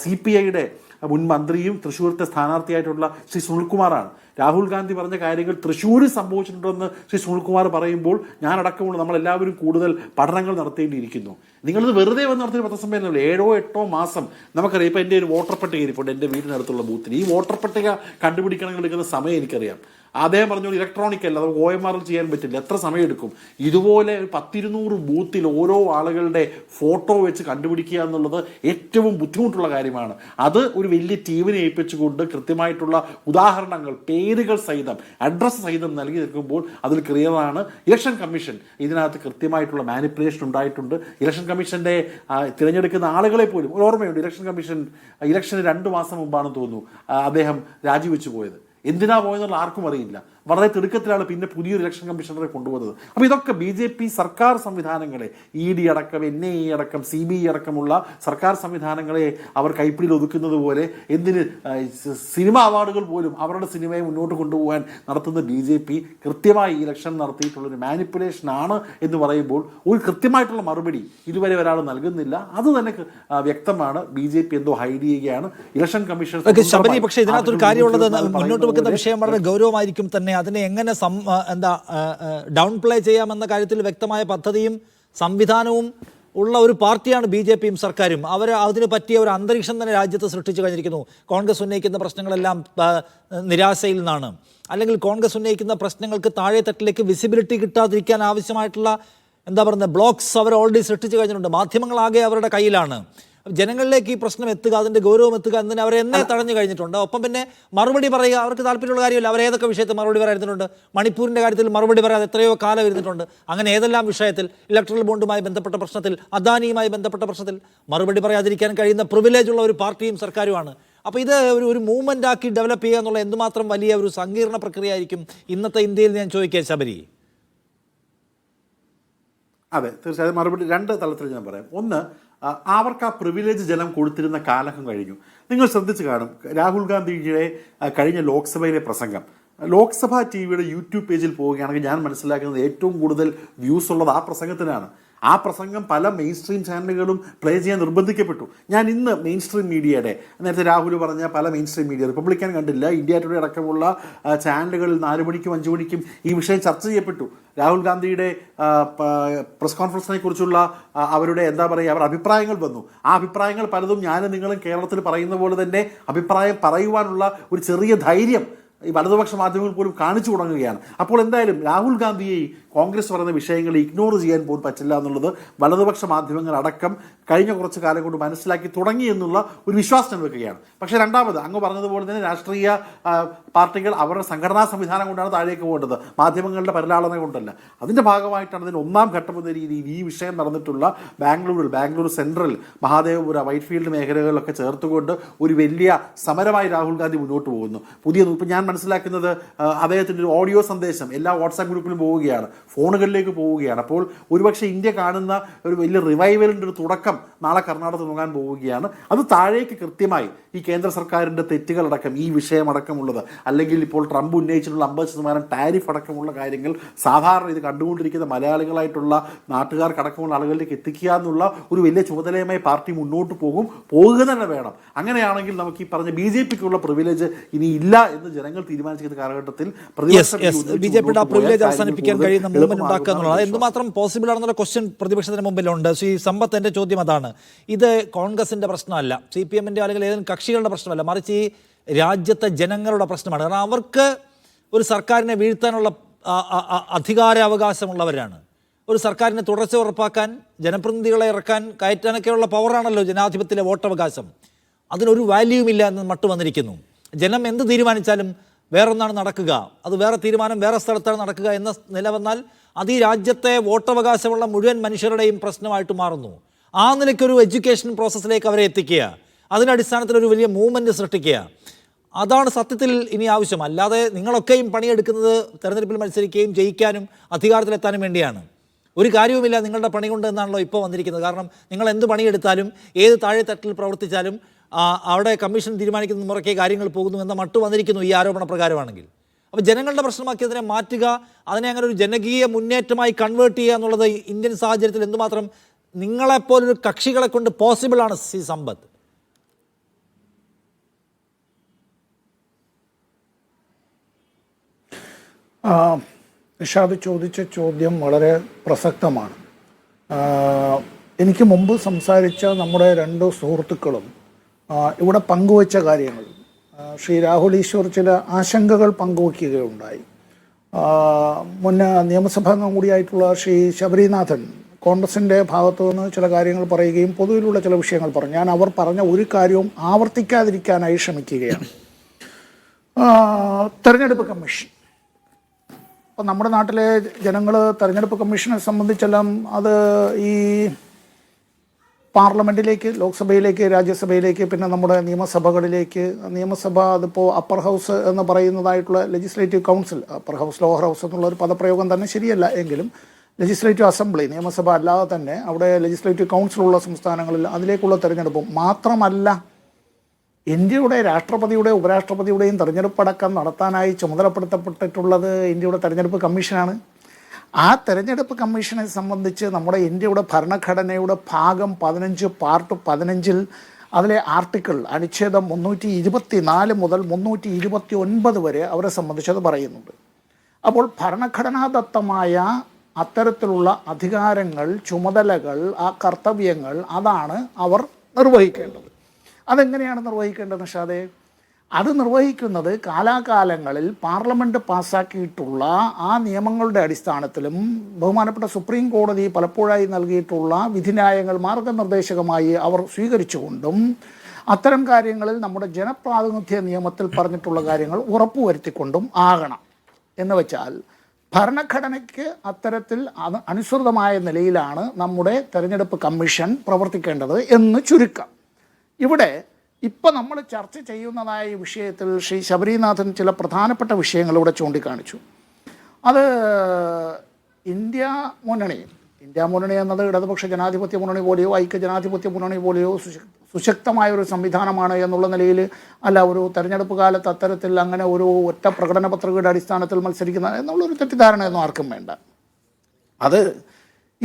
CPIയുടെ മുൻ മന്ത്രിയും തൃശ്ശൂരത്തെ സ്ഥാനാർത്ഥിയായിട്ടുള്ള ശ്രീ സുനിൽകുമാറാണ്. രാഹുൽ ഗാന്ധി പറഞ്ഞ കാര്യങ്ങൾ തൃശ്ശൂരിൽ സംഭവിച്ചിട്ടുണ്ടെന്ന് ശ്രീ സുനിൽകുമാർ പറയുമ്പോൾ ഞാനടക്കമുള്ള നമ്മളെല്ലാവരും കൂടുതൽ പഠനങ്ങൾ നടത്തേണ്ടിയിരിക്കുന്നു. നിങ്ങളിത് വെറുതെ വന്ന് നടത്തിയ പത്രസമ്മേളനമല്ല, 7-8 മാസം നമുക്കറിയാം. ഇപ്പോൾ എൻ്റെ ഒരു വോട്ടർ പട്ടിക ഇരിപ്പുണ്ട് എൻ്റെ വീടിനടുത്തുള്ള ബൂത്തിന്. ഈ വോട്ടർ പട്ടിക കണ്ടുപിടിക്കണമെങ്കിൽ എടുക്കുന്ന സമയം എനിക്കറിയാം. അദ്ദേഹം പറഞ്ഞു ഇലക്ട്രോണിക് അല്ല, അത് OMR ചെയ്യാൻ പറ്റില്ല, എത്ര സമയം എടുക്കും. ഇതുപോലെ 10-200 ബൂത്തിൽ ഓരോ ആളുകളുടെ ഫോട്ടോ വെച്ച് കണ്ടുപിടിക്കുക എന്നുള്ളത് ഏറ്റവും ബുദ്ധിമുട്ടുള്ള കാര്യമാണ്. അത് ഒരു വലിയ ടീമിനെ ഏൽപ്പിച്ചുകൊണ്ട് കൃത്യമായിട്ടുള്ള ഉദാഹരണങ്ങൾ, പേരുകൾ സഹിതം, അഡ്രസ്സ് സഹിതം നൽകി നിൽക്കുമ്പോൾ അതിൽ ക്ലിയറാണ് ഇലക്ഷൻ കമ്മീഷൻ ഇതിനകത്ത് കൃത്യമായിട്ടുള്ള മാനിപ്പുലേഷൻ ഉണ്ടായിട്ടുണ്ട്. ഇലക്ഷൻ കമ്മീഷൻ്റെ തിരഞ്ഞെടുക്കുന്ന ആളുകളെ പോലും ഒരു ഓർമ്മയുണ്ട്. ഇലക്ഷന് 2 മാസം മുമ്പാണെന്ന് തോന്നുന്നു അദ്ദേഹം രാജിവെച്ചു പോയത്. എന്തിനാ പോയെന്നുള്ള ആർക്കും അറിയില്ല. വളരെ തിടുക്കത്തിലാണ് പിന്നെ പുതിയൊരു ഇലക്ഷൻ കമ്മീഷണറെ കൊണ്ടുവന്നത്. അപ്പോൾ ഇതൊക്കെ BJP സർക്കാർ സംവിധാനങ്ങളെ, ED അടക്കം, NIA അടക്കം, CBI അടക്കമുള്ള സർക്കാർ സംവിധാനങ്ങളെ അവർ കൈപ്പിടിയിൽ ഒതുക്കുന്നത് പോലെ എന്തിന് സിനിമ അവാർഡുകൾ പോലും അവരുടെ സിനിമയെ മുന്നോട്ട് കൊണ്ടുപോകാൻ നടത്തുന്ന BJP കൃത്യമായി ഇലക്ഷൻ നടത്തിയിട്ടുള്ളൊരു മാനിപ്പുലേഷനാണ് എന്ന് പറയുമ്പോൾ ഒരു കൃത്യമായിട്ടുള്ള മറുപടി ഇതുവരെ ഒരാൾ നൽകുന്നില്ല. അത് തന്നെ വ്യക്തമാണ്. BJP എന്തോ ഹൈഡ് ചെയ്യുകയാണ്. ഇലക്ഷൻ കമ്മീഷൻ പക്ഷേ ഇതിനകത്തൊരു കാര്യമുള്ളത്, മുന്നോട്ട് വെക്കുന്ന വിഷയം വളരെ ഗൗരവമായിരിക്കും തന്നെ. അതിനെ എങ്ങനെ ഡൗൺ പ്ലേ ചെയ്യാമെന്ന കാര്യത്തിൽ വ്യക്തമായ പദ്ധതിയും സംവിധാനവും ഉള്ള ഒരു പാർട്ടിയാണ് BJPയും സർക്കാരും. അവർ അതിന് പറ്റിയ ഒരു അന്തരീക്ഷം തന്നെ രാജ്യത്ത് സൃഷ്ടിച്ചു കഴിഞ്ഞിരിക്കുന്നു. കോൺഗ്രസ് ഉന്നയിക്കുന്ന പ്രശ്നങ്ങളെല്ലാം നിരാശയിൽ നിന്നാണ്, അല്ലെങ്കിൽ കോൺഗ്രസ് ഉന്നയിക്കുന്ന പ്രശ്നങ്ങൾക്ക് താഴെ തട്ടിലേക്ക് വിസിബിലിറ്റി കിട്ടാതിരിക്കാൻ ആവശ്യമായിട്ടുള്ള ബ്ലോക്സ് അവർ ഓൾറെഡി സൃഷ്ടിച്ചു കഴിഞ്ഞിട്ടുണ്ട്. മാധ്യമങ്ങളാകെ അവരുടെ കയ്യിലാണ്. ജനങ്ങളിലേക്ക് ഈ പ്രശ്നം എത്തുക, അതിൻ്റെ ഗൗരവം എത്തുക എന്നതിന് അവരെ എന്നെ തടഞ്ഞു കഴിഞ്ഞിട്ടുണ്ട്. ഒപ്പം പിന്നെ മറുപടി പറയുക അവർക്ക് താല്പര്യമുള്ള കാര്യമില്ല. അവർ ഏതൊക്കെ വിഷയത്തിൽ മറുപടി പറയാതിരുന്നുണ്ട്? മണിപ്പൂരിൻ്റെ കാര്യത്തിൽ മറുപടി പറയാതെ എത്രയോ കാലം ഇരുന്നിട്ടുണ്ട്. അങ്ങനെ ഏതെല്ലാം വിഷയത്തിൽ, ഇലക്ട്രൽ ബോണ്ടുമായി ബന്ധപ്പെട്ട പ്രശ്നത്തിൽ, അദാനിയുമായി ബന്ധപ്പെട്ട പ്രശ്നത്തിൽ മറുപടി പറയാതിരിക്കാൻ കഴിയുന്ന പ്രിവിലേജ് ഉള്ള ഒരു പാർട്ടിയും സർക്കാരുമാണ്. അപ്പോൾ ഇത് ഒരു മൂവ്മെൻ്റ് ആക്കി ഡെവലപ്പ് ചെയ്യുക എന്നുള്ള എന്തുമാത്രം വലിയ ഒരു സങ്കീർണ്ണ പ്രക്രിയ ആയിരിക്കും ഇന്നത്തെ ഇന്ത്യയിൽ. ഞാൻ ചോദിക്കുക ശബരി. അതെ, തീർച്ചയായും മറുപടി 2 തലത്തിൽ ഞാൻ പറയാം. ഒന്ന്, അവർക്ക് ആ പ്രിവിലേജ് ജനം കൊടുത്തിരുന്ന കാലം കഴിഞ്ഞു. നിങ്ങൾ ശ്രദ്ധിച്ച് കാണും രാഹുൽ ഗാന്ധിയുടെ കഴിഞ്ഞ ലോക്സഭയിലെ പ്രസംഗം. ലോക്സഭ TVയുടെ YouTube പേജിൽ പോവുകയാണെങ്കിൽ ഞാൻ മനസ്സിലാക്കുന്നത് ഏറ്റവും കൂടുതൽ വ്യൂസ് ഉള്ളത് ആ പ്രസംഗത്തിനാണ്. ആ പ്രസംഗം പല മെയിൻ സ്ട്രീം ചാനലുകളും പ്ലേ ചെയ്യാൻ നിർബന്ധിക്കപ്പെട്ടു. ഞാൻ ഇന്ന് മെയിൻ സ്ട്രീം മീഡിയയുടെ, നേരത്തെ രാഹുൽ പറഞ്ഞ പല മെയിൻ സ്ട്രീം മീഡിയ, റിപ്പബ്ലിക്കൻ കണ്ടില്ല, ഇന്ത്യ ടുഡേ അടക്കമുള്ള ചാനലുകളിൽ 4 മണിക്കും 5 മണിക്കും ഈ വിഷയം ചർച്ച ചെയ്യപ്പെട്ടു. രാഹുൽ ഗാന്ധിയുടെ പ്രസ് കോൺഫറൻസിനെ കുറിച്ചുള്ള അവരുടെ എന്താ പറയുക, അവർ അഭിപ്രായങ്ങൾ വന്നു. ആ അഭിപ്രായങ്ങൾ പലതും ഞാനും നിങ്ങളും കേരളത്തിൽ പറയുന്ന പോലെ തന്നെ അഭിപ്രായം പറയുവാനുള്ള ഒരു ചെറിയ ധൈര്യം ഈ വലതുപക്ഷ മാധ്യമങ്ങൾ പോലും കാണിച്ചു തുടങ്ങുകയാണ്. അപ്പോൾ എന്തായാലും രാഹുൽ ഗാന്ധിയെ കോൺഗ്രസ് പറയുന്ന വിഷയങ്ങൾ ഇഗ്നോർ ചെയ്യാൻ പോലും പറ്റില്ല എന്നുള്ളത് വലതുപക്ഷ മാധ്യമങ്ങൾ അടക്കം കഴിഞ്ഞ കുറച്ച് കാലം കൊണ്ട് മനസ്സിലാക്കി തുടങ്ങി എന്നുള്ള ഒരു വിശ്വാസം വെക്കുകയാണ്. പക്ഷേ രണ്ടാമത് അങ്ങ് പറഞ്ഞതുപോലെ തന്നെ രാഷ്ട്രീയ പാർട്ടികൾ അവരുടെ സംഘടനാ സംവിധാനം കൊണ്ടാണ് താഴേക്ക് പോകേണ്ടത്, മാധ്യമങ്ങളുടെ പരിലാളന കൊണ്ടല്ല. അതിൻ്റെ ഭാഗമായിട്ടാണ് ഇതിന് ഒന്നാം ഘട്ടം എന്ന രീതിയിൽ ഈ വിഷയം നടന്നിട്ടുള്ള ബാംഗ്ലൂർ സെൻട്രൽ, മഹാദേവപുര, വൈറ്റ്ഫീൽഡ് മേഖലകളിലൊക്കെ ചേർത്തുകൊണ്ട് ഒരു വലിയ സമരമായി രാഹുൽ ഗാന്ധി മുന്നോട്ട് പോകുന്നു. ഇപ്പം ഞാൻ മനസ്സിലാക്കുന്നത് അദ്ദേഹത്തിൻ്റെ ഒരു ഓഡിയോ സന്ദേശം എല്ലാ വാട്സാപ്പ് ഗ്രൂപ്പിലും പോവുകയാണ്, ഫോണുകളിലേക്ക് പോവുകയാണ്. അപ്പോൾ ഒരുപക്ഷെ ഇന്ത്യ കാണുന്ന ഒരു വലിയ റിവൈവലിൻ്റെ ഒരു തുടക്കം നാളെ കർണാടകത്തിൽ തുടങ്ങാൻ പോവുകയാണ്. അത് താഴേക്ക് കൃത്യമായി ഈ കേന്ദ്ര സർക്കാരിൻ്റെ തെറ്റുകളടക്കം, ഈ വിഷയമടക്കമുള്ളത്, അല്ലെങ്കിൽ ഇപ്പോൾ ട്രംപ് ഉന്നയിച്ചിട്ടുള്ള 50% ടാരിഫ് അടക്കമുള്ള കാര്യങ്ങൾ സാധാരണ ഇത് കണ്ടുകൊണ്ടിരിക്കുന്ന മലയാളികളായിട്ടുള്ള നാട്ടുകാർക്കടക്കമുള്ള ആളുകളിലേക്ക് എത്തിക്കുക എന്നുള്ള ഒരു വലിയ ചുമതലയുമായി പാർട്ടി മുന്നോട്ട് പോകുക തന്നെ വേണം. അങ്ങനെയാണെങ്കിൽ നമുക്ക് ഈ പറഞ്ഞ BJPക്കുള്ള പ്രിവിലേജ് ഇനി ഇല്ല എന്ന് ജനങ്ങൾ തീരുമാനിച്ചിരിക്കുന്ന കാലഘട്ടത്തിൽ BJPയുടെ പ്രിവിലേജ് അവസാനിപ്പിക്കാൻ കഴിയുന്ന മൂവ്മെന്റ് ഉണ്ടാക്കുക എന്നുള്ളത് എന്തുമാത്രം പോസിബിൾ ആണെന്നുള്ള ക്വസ്റ്റ്യൻ പ്രതിപക്ഷത്തിന് മുമ്പിലുണ്ട്. ശ്രീ സമ്പത്ത്, എൻ്റെ ചോദ്യം അതാണ്. ഇത് കോൺഗ്രസിന്റെ പ്രശ്നമല്ല, CPM-ന്റെ അല്ലെങ്കിൽ ഏതെങ്കിലും കക്ഷികളുടെ പ്രശ്നമല്ല, മറിച്ച് ഈ രാജ്യത്തെ ജനങ്ങളുടെ പ്രശ്നമാണ്. കാരണം അവർക്ക് ഒരു സർക്കാരിനെ വീഴ്ത്താനുള്ള അധികാരാവകാശമുള്ളവരാണ്. ഒരു സർക്കാരിനെ തുടർച്ച ഉറപ്പാക്കാൻ, ജനപ്രതിനിധികളെ ഇറക്കാൻ, കയറ്റാനൊക്കെയുള്ള പവറാണല്ലോ ജനാധിപത്യത്തിലെ വോട്ടവകാശം. അതിനൊരു വാല്യൂമില്ല എന്ന് മട്ടു വന്നിരിക്കുന്നു. ജനം എന്ത് തീരുമാനിച്ചാലും വേറൊന്നാണ് നടക്കുക, അത് വേറെ തീരുമാനം വേറെ സ്ഥലത്താണ് നടക്കുക എന്ന നില വന്നാൽ അത് ഈ രാജ്യത്തെ വോട്ടവകാശമുള്ള മുഴുവൻ മനുഷ്യരുടെയും പ്രശ്നമായിട്ട് മാറുന്നു. ആ നിലയ്ക്കൊരു എഡ്യൂക്കേഷൻ പ്രോസസ്സിലേക്ക് അവരെ എത്തിക്കുക, അതിൻ്റെ അടിസ്ഥാനത്തിൽ ഒരു വലിയ മൂവ്മെൻറ്റ് സൃഷ്ടിക്കുക, അതാണ് സത്യത്തിൽ ഇനി ആവശ്യം. അല്ലാതെ നിങ്ങളൊക്കെയും പണിയെടുക്കുന്നത് തെരഞ്ഞെടുപ്പിൽ മത്സരിക്കുകയും ജയിക്കാനും അധികാരത്തിലെത്താനും വേണ്ടിയാണ്. ഒരു കാര്യവുമില്ല നിങ്ങളുടെ പണി കൊണ്ട് എന്നാണല്ലോ ഇപ്പോൾ വന്നിരിക്കുന്നത്. കാരണം നിങ്ങൾ എന്ത് പണിയെടുത്താലും ഏത് താഴെത്തട്ടിൽ പ്രവർത്തിച്ചാലും അവിടെ കമ്മീഷൻ തീരുമാനിക്കുന്ന മുറയ്ക്ക് കാര്യങ്ങൾ പോകുന്നു എന്ന മട്ടു വന്നിരിക്കുന്നു ഈ ആരോപണ പ്രകാരമാണെങ്കിൽ. അപ്പോൾ ജനങ്ങളുടെ പ്രശ്നമാക്കി അതിനെ മാറ്റുക, അതിനെ അങ്ങനെ ഒരു ജനകീയ മുന്നേറ്റമായി കൺവേർട്ട് ചെയ്യുക എന്നുള്ളത് ഇന്ത്യൻ സാഹചര്യത്തിൽ എന്തുമാത്രം നിങ്ങളെപ്പോലൊരു കക്ഷികളെ കൊണ്ട് പോസിബിളാണ് ശ്രീ സമ്പത്ത്? നിഷാദ് ചോദിച്ച ചോദ്യം വളരെ പ്രസക്തമാണ്. എനിക്ക് മുമ്പ് സംസാരിച്ച നമ്മുടെ 2 സുഹൃത്തുക്കളും ഇവിടെ പങ്കുവച്ച കാര്യങ്ങൾ, ശ്രീ രാഹുൽ ഈശ്വർ ചില ആശങ്കകൾ പങ്കുവയ്ക്കുകയുണ്ടായി. മുൻ നിയമസഭാംഗം കൂടിയായിട്ടുള്ള ശ്രീ ശബരിനാഥൻ കോൺഗ്രസിൻ്റെ ഭാഗത്തു നിന്ന് ചില കാര്യങ്ങൾ പറയുകയും പൊതുവിലുള്ള ചില വിഷയങ്ങൾ പറഞ്ഞു. ഞാൻ അവർ പറഞ്ഞ ഒരു കാര്യവും ആവർത്തിക്കാതിരിക്കാനായി ശ്രമിക്കുകയാണ്. തെരഞ്ഞെടുപ്പ് കമ്മീഷൻ, അപ്പോൾ നമ്മുടെ നാട്ടിലെ ജനങ്ങൾ തെരഞ്ഞെടുപ്പ് കമ്മീഷനെ സംബന്ധിച്ചെല്ലാം അത് ഈ പാർലമെൻറ്റിലേക്ക്, ലോക്സഭയിലേക്ക്, രാജ്യസഭയിലേക്ക്, പിന്നെ നമ്മുടെ നിയമസഭകളിലേക്ക്, നിയമസഭ അതിപ്പോൾ അപ്പർ ഹൗസ് എന്ന് പറയുന്നതായിട്ടുള്ള legislative council, upper house lower house എന്നുള്ളൊരു പദപ്രയോഗം തന്നെ ശരിയല്ല എങ്കിലും ലെജിസ്ലേറ്റീവ് അസംബ്ലി, നിയമസഭ അല്ലാതെ തന്നെ അവിടെ ലെജിസ്ലേറ്റീവ് കൗൺസിലുള്ള സംസ്ഥാനങ്ങളിൽ അതിലേക്കുള്ള തെരഞ്ഞെടുപ്പും മാത്രമല്ല, ഇന്ത്യയുടെ രാഷ്ട്രപതിയുടെ ഉപരാഷ്ട്രപതിയുടെയും തെരഞ്ഞെടുപ്പടക്കം നടത്താനായി ചുമതലപ്പെടുത്തപ്പെട്ടിട്ടുള്ളത് ഇന്ത്യയുടെ തെരഞ്ഞെടുപ്പ് കമ്മീഷനാണ്. ആ തെരഞ്ഞെടുപ്പ് കമ്മീഷനെ സംബന്ധിച്ച് നമ്മുടെ ഇന്ത്യയുടെ ഭരണഘടനയുടെ ഭാഗം 15 പാർട്ട് 15 അതിലെ ആർട്ടിക്കിൾ അനുച്ഛേദം 324 മുതൽ 329 വരെ അവരെ സംബന്ധിച്ചത് പറയുന്നുണ്ട്. അപ്പോൾ ഭരണഘടനാദത്തമായ അത്തരത്തിലുള്ള അധികാരങ്ങൾ, ചുമതലകൾ, ആ കർത്തവ്യങ്ങൾ അതാണ് അവർ നിർവഹിക്കേണ്ടത്. അതെങ്ങനെയാണ് നിർവഹിക്കേണ്ടത് നിഷാദേ? അത് നിർവഹിക്കുന്നത് കാലാകാലങ്ങളിൽ പാർലമെൻറ്റ് പാസ്സാക്കിയിട്ടുള്ള ആ നിയമങ്ങളുടെ അടിസ്ഥാനത്തിലും ബഹുമാനപ്പെട്ട സുപ്രീം കോടതി പലപ്പോഴായി നൽകിയിട്ടുള്ള വിധിന്യായങ്ങൾ മാർഗനിർദ്ദേശകമായി അവർ സ്വീകരിച്ചുകൊണ്ടും അത്തരം കാര്യങ്ങളിൽ നമ്മുടെ ജനപ്രാതിനിധ്യ നിയമത്തിൽ പറഞ്ഞിട്ടുള്ള കാര്യങ്ങൾ ഉറപ്പുവരുത്തിക്കൊണ്ടും ആകണം. എന്ന് വെച്ചാൽ ഭരണഘടനയ്ക്ക് അത്തരത്തിൽ അനുസൃതമായ നിലയിലാണ് നമ്മുടെ തെരഞ്ഞെടുപ്പ് കമ്മീഷൻ പ്രവർത്തിക്കേണ്ടത് എന്ന് ചുരുക്കം. ഇവിടെ ഇപ്പം നമ്മൾ ചർച്ച ചെയ്യുന്നതായ വിഷയത്തിൽ ശ്രീ ശബരിനാഥൻ ചില പ്രധാനപ്പെട്ട വിഷയങ്ങൾ ഇവിടെ ചൂണ്ടിക്കാണിച്ചു. അത് ഇന്ത്യ മുന്നണി എന്നത് ഇടതുപക്ഷ ജനാധിപത്യ മുന്നണി പോലെയോ ഐക്യ ജനാധിപത്യ മുന്നണി പോലെയോ സുശക്തമായ ഒരു സംവിധാനമാണ് എന്നുള്ള നിലയിൽ അല്ല, ഒരു തെരഞ്ഞെടുപ്പ് കാലത്ത് അത്തരത്തിൽ അങ്ങനെ ഒരു ഒറ്റ പ്രകടന പത്രികയുടെ അടിസ്ഥാനത്തിൽ മത്സരിക്കുന്ന എന്നുള്ളൊരു തെറ്റിദ്ധാരണയൊന്നും ആർക്കും വേണ്ട. അത്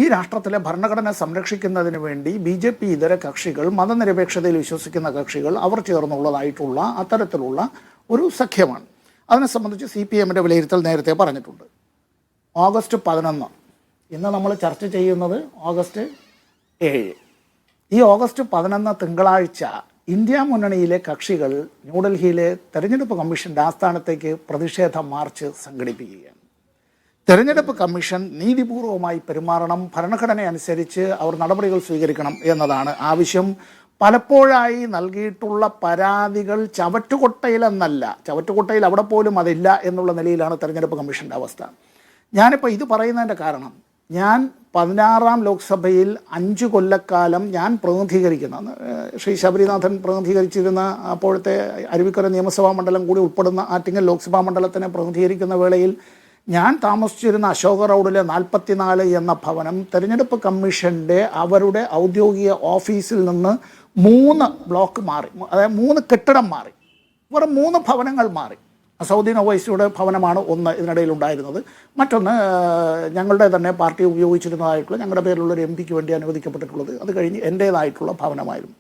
ഈ രാഷ്ട്രത്തിലെ ഭരണഘടന സംരക്ഷിക്കുന്നതിന് വേണ്ടി BJP ഇതര കക്ഷികൾ, മതനിരപേക്ഷതയിൽ വിശ്വസിക്കുന്ന കക്ഷികൾ, അവർ ചേർന്നുള്ളതായിട്ടുള്ള അത്തരത്തിലുള്ള ഒരു സഖ്യമാണ്. അതിനെ സംബന്ധിച്ച് CPM-ന്റെ വിലയിരുത്തൽ നേരത്തെ പറഞ്ഞിട്ടുണ്ട്. ഓഗസ്റ്റ് 11, ഇന്ന് നമ്മൾ ചർച്ച ചെയ്യുന്നത് ഓഗസ്റ്റ് 7. ഈ ഓഗസ്റ്റ് 11 തിങ്കളാഴ്ച ഇന്ത്യ മുന്നണിയിലെ കക്ഷികൾ ന്യൂഡൽഹിയിലെ തെരഞ്ഞെടുപ്പ് കമ്മീഷന്റെ ആസ്ഥാനത്തേക്ക് പ്രതിഷേധ മാർച്ച് സംഘടിപ്പിക്കുകയാണ്. തെരഞ്ഞെടുപ്പ് കമ്മീഷൻ നീതിപൂർവമായി പെരുമാറണം, ഭരണഘടന അനുസരിച്ച് അവർ നടപടികൾ സ്വീകരിക്കണം എന്നതാണ് ആവശ്യം. പലപ്പോഴായി നൽകിയിട്ടുള്ള പരാതികൾ ചവറ്റുകൊട്ടയിലെന്നല്ല, ചവറ്റുകൊട്ടയിൽ അവിടെ പോലും അതില്ല എന്നുള്ള നിലയിലാണ് തെരഞ്ഞെടുപ്പ് കമ്മീഷൻ്റെ അവസ്ഥ. ഞാനിപ്പോൾ ഇത് പറയുന്നതിൻ്റെ കാരണം, ഞാൻ 16ാം ലോക്സഭയിൽ 5 കൊല്ലക്കാലം ഞാൻ പ്രതിനിധീകരിക്കുന്ന, ശ്രീ ശബരിനാഥൻ പ്രതിനിധീകരിച്ചിരുന്ന അപ്പോഴത്തെ അരുവിക്കര നിയമസഭാ മണ്ഡലം കൂടി ഉൾപ്പെടുന്ന ആറ്റിങ്ങൽ ലോക്സഭാ മണ്ഡലത്തിനെ പ്രതിനിധീകരിക്കുന്ന വേളയിൽ ഞാൻ താമസിച്ചിരുന്ന അശോക റോഡിലെ 44 എന്ന ഭവനം തെരഞ്ഞെടുപ്പ് കമ്മീഷൻ്റെ അവരുടെ ഔദ്യോഗിക ഓഫീസിൽ നിന്ന് 3 ബ്ലോക്ക് മാറി, അതായത് 3 കെട്ടിടം മാറി, വെറും 3 ഭവനങ്ങൾ മാറി. സൗദീൻ ഒവൈസിയുടെ ഭവനമാണ് ഒന്ന് ഇതിനിടയിൽ ഉണ്ടായിരുന്നത്. മറ്റൊന്ന് ഞങ്ങളുടെ തന്നെ പാർട്ടി ഉപയോഗിച്ചിരുന്നതായിട്ടുള്ള, ഞങ്ങളുടെ പേരിലുള്ളൊരു MP വേണ്ടി അനുവദിക്കപ്പെട്ടിട്ടുള്ളത്. അത് കഴിഞ്ഞ് എൻ്റേതായിട്ടുള്ള ഭവനമായിരുന്നു.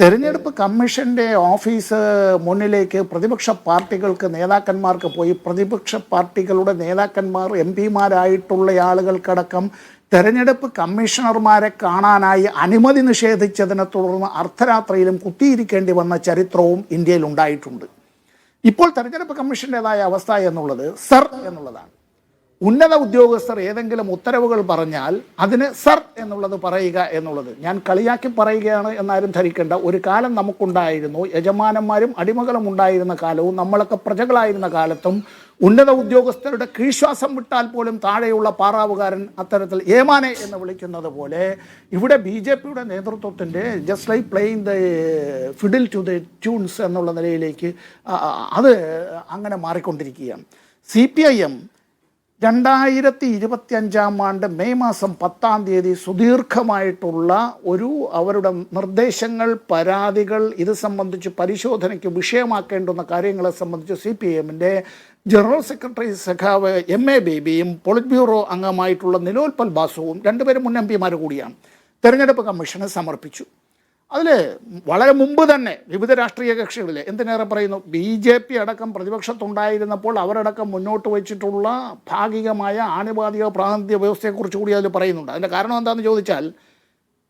തെരഞ്ഞെടുപ്പ് കമ്മീഷൻ്റെ ഓഫീസ് മുന്നിലേക്ക് പ്രതിപക്ഷ പാർട്ടികൾക്ക്, നേതാക്കന്മാർക്ക് പോയി, പ്രതിപക്ഷ പാർട്ടികളുടെ നേതാക്കന്മാർ MP-മാരായിട്ടുള്ള ആളുകൾക്കടക്കം തെരഞ്ഞെടുപ്പ് കമ്മീഷണർമാരെ കാണാനായി അനുമതി നിഷേധിച്ചതിനെ തുടർന്ന് അർദ്ധരാത്രിയിലും കുത്തിയിരിക്കേണ്ടി വന്ന ചരിത്രവും ഇന്ത്യയിൽ ഉണ്ടായിട്ടുണ്ട്. ഇപ്പോൾ തെരഞ്ഞെടുപ്പ് കമ്മീഷൻ്റെതായ അവസ്ഥ എന്നുള്ളത് സർ എന്നുള്ളതാണ്. ഉന്നത ഉദ്യോഗസ്ഥർ ഏതെങ്കിലും ഉത്തരവുകൾ പറഞ്ഞാൽ അതിന് സർ എന്നുള്ളത് പറയുക എന്നുള്ളത്, ഞാൻ കളിയാക്കി പറയുകയാണ് എന്നാരും ധരിക്കേണ്ട. ഒരു കാലം നമുക്കുണ്ടായിരുന്നു, യജമാനന്മാരും അടിമകളും ഉണ്ടായിരുന്ന കാലവും നമ്മളൊക്കെ പ്രജകളായിരുന്ന കാലത്തും ഉന്നത ഉദ്യോഗസ്ഥരുടെ കീഴ്ശ്വാസം വിട്ടാൽ പോലും താഴെയുള്ള പാറാവുകാരൻ അത്തരത്തിൽ ഏമാനെ എന്ന് വിളിക്കുന്നത് പോലെ ഇവിടെ BJP-യുടെ നേതൃത്വത്തിൻ്റെ just like playing the fiddle to the tunes എന്നുള്ള നിലയിലേക്ക് അത് അങ്ങനെ മാറിക്കൊണ്ടിരിക്കുകയാണ്. CPIM 2025 മെയ് മാസം 10 സുദീർഘമായിട്ടുള്ള ഒരു അവരുടെ നിർദ്ദേശങ്ങൾ, പരാതികൾ, ഇത് സംബന്ധിച്ച് പരിശോധനയ്ക്ക് വിഷയമാക്കേണ്ടുന്ന കാര്യങ്ങളെ സംബന്ധിച്ച് CPM-ന്റെ ജനറൽ സെക്രട്ടറി സഖാവ് MA ബേബിയും പോളിറ്റ് ബ്യൂറോ അംഗമായിട്ടുള്ള നിലോൽപൽ ബാസുവും, രണ്ടുപേരും മുൻ MP-മാർ കൂടിയാണ്, തെരഞ്ഞെടുപ്പ് കമ്മീഷന് സമർപ്പിച്ചു. അതിൽ വളരെ മുമ്പ് തന്നെ വിവിധ രാഷ്ട്രീയ കക്ഷികളിൽ, എന്തിനേറെ പറയുന്നു, BJP അടക്കം പ്രതിപക്ഷത്തുണ്ടായിരുന്നപ്പോൾ അവരടക്കം മുന്നോട്ട് വെച്ചിട്ടുള്ള ഭാഗികമായ ആനുപാതിക പ്രാതിനിധ്യ വ്യവസ്ഥയെക്കുറിച്ച് കൂടി അതിൽ പറയുന്നുണ്ട്. അതിൻ്റെ കാരണം എന്താണെന്ന് ചോദിച്ചാൽ,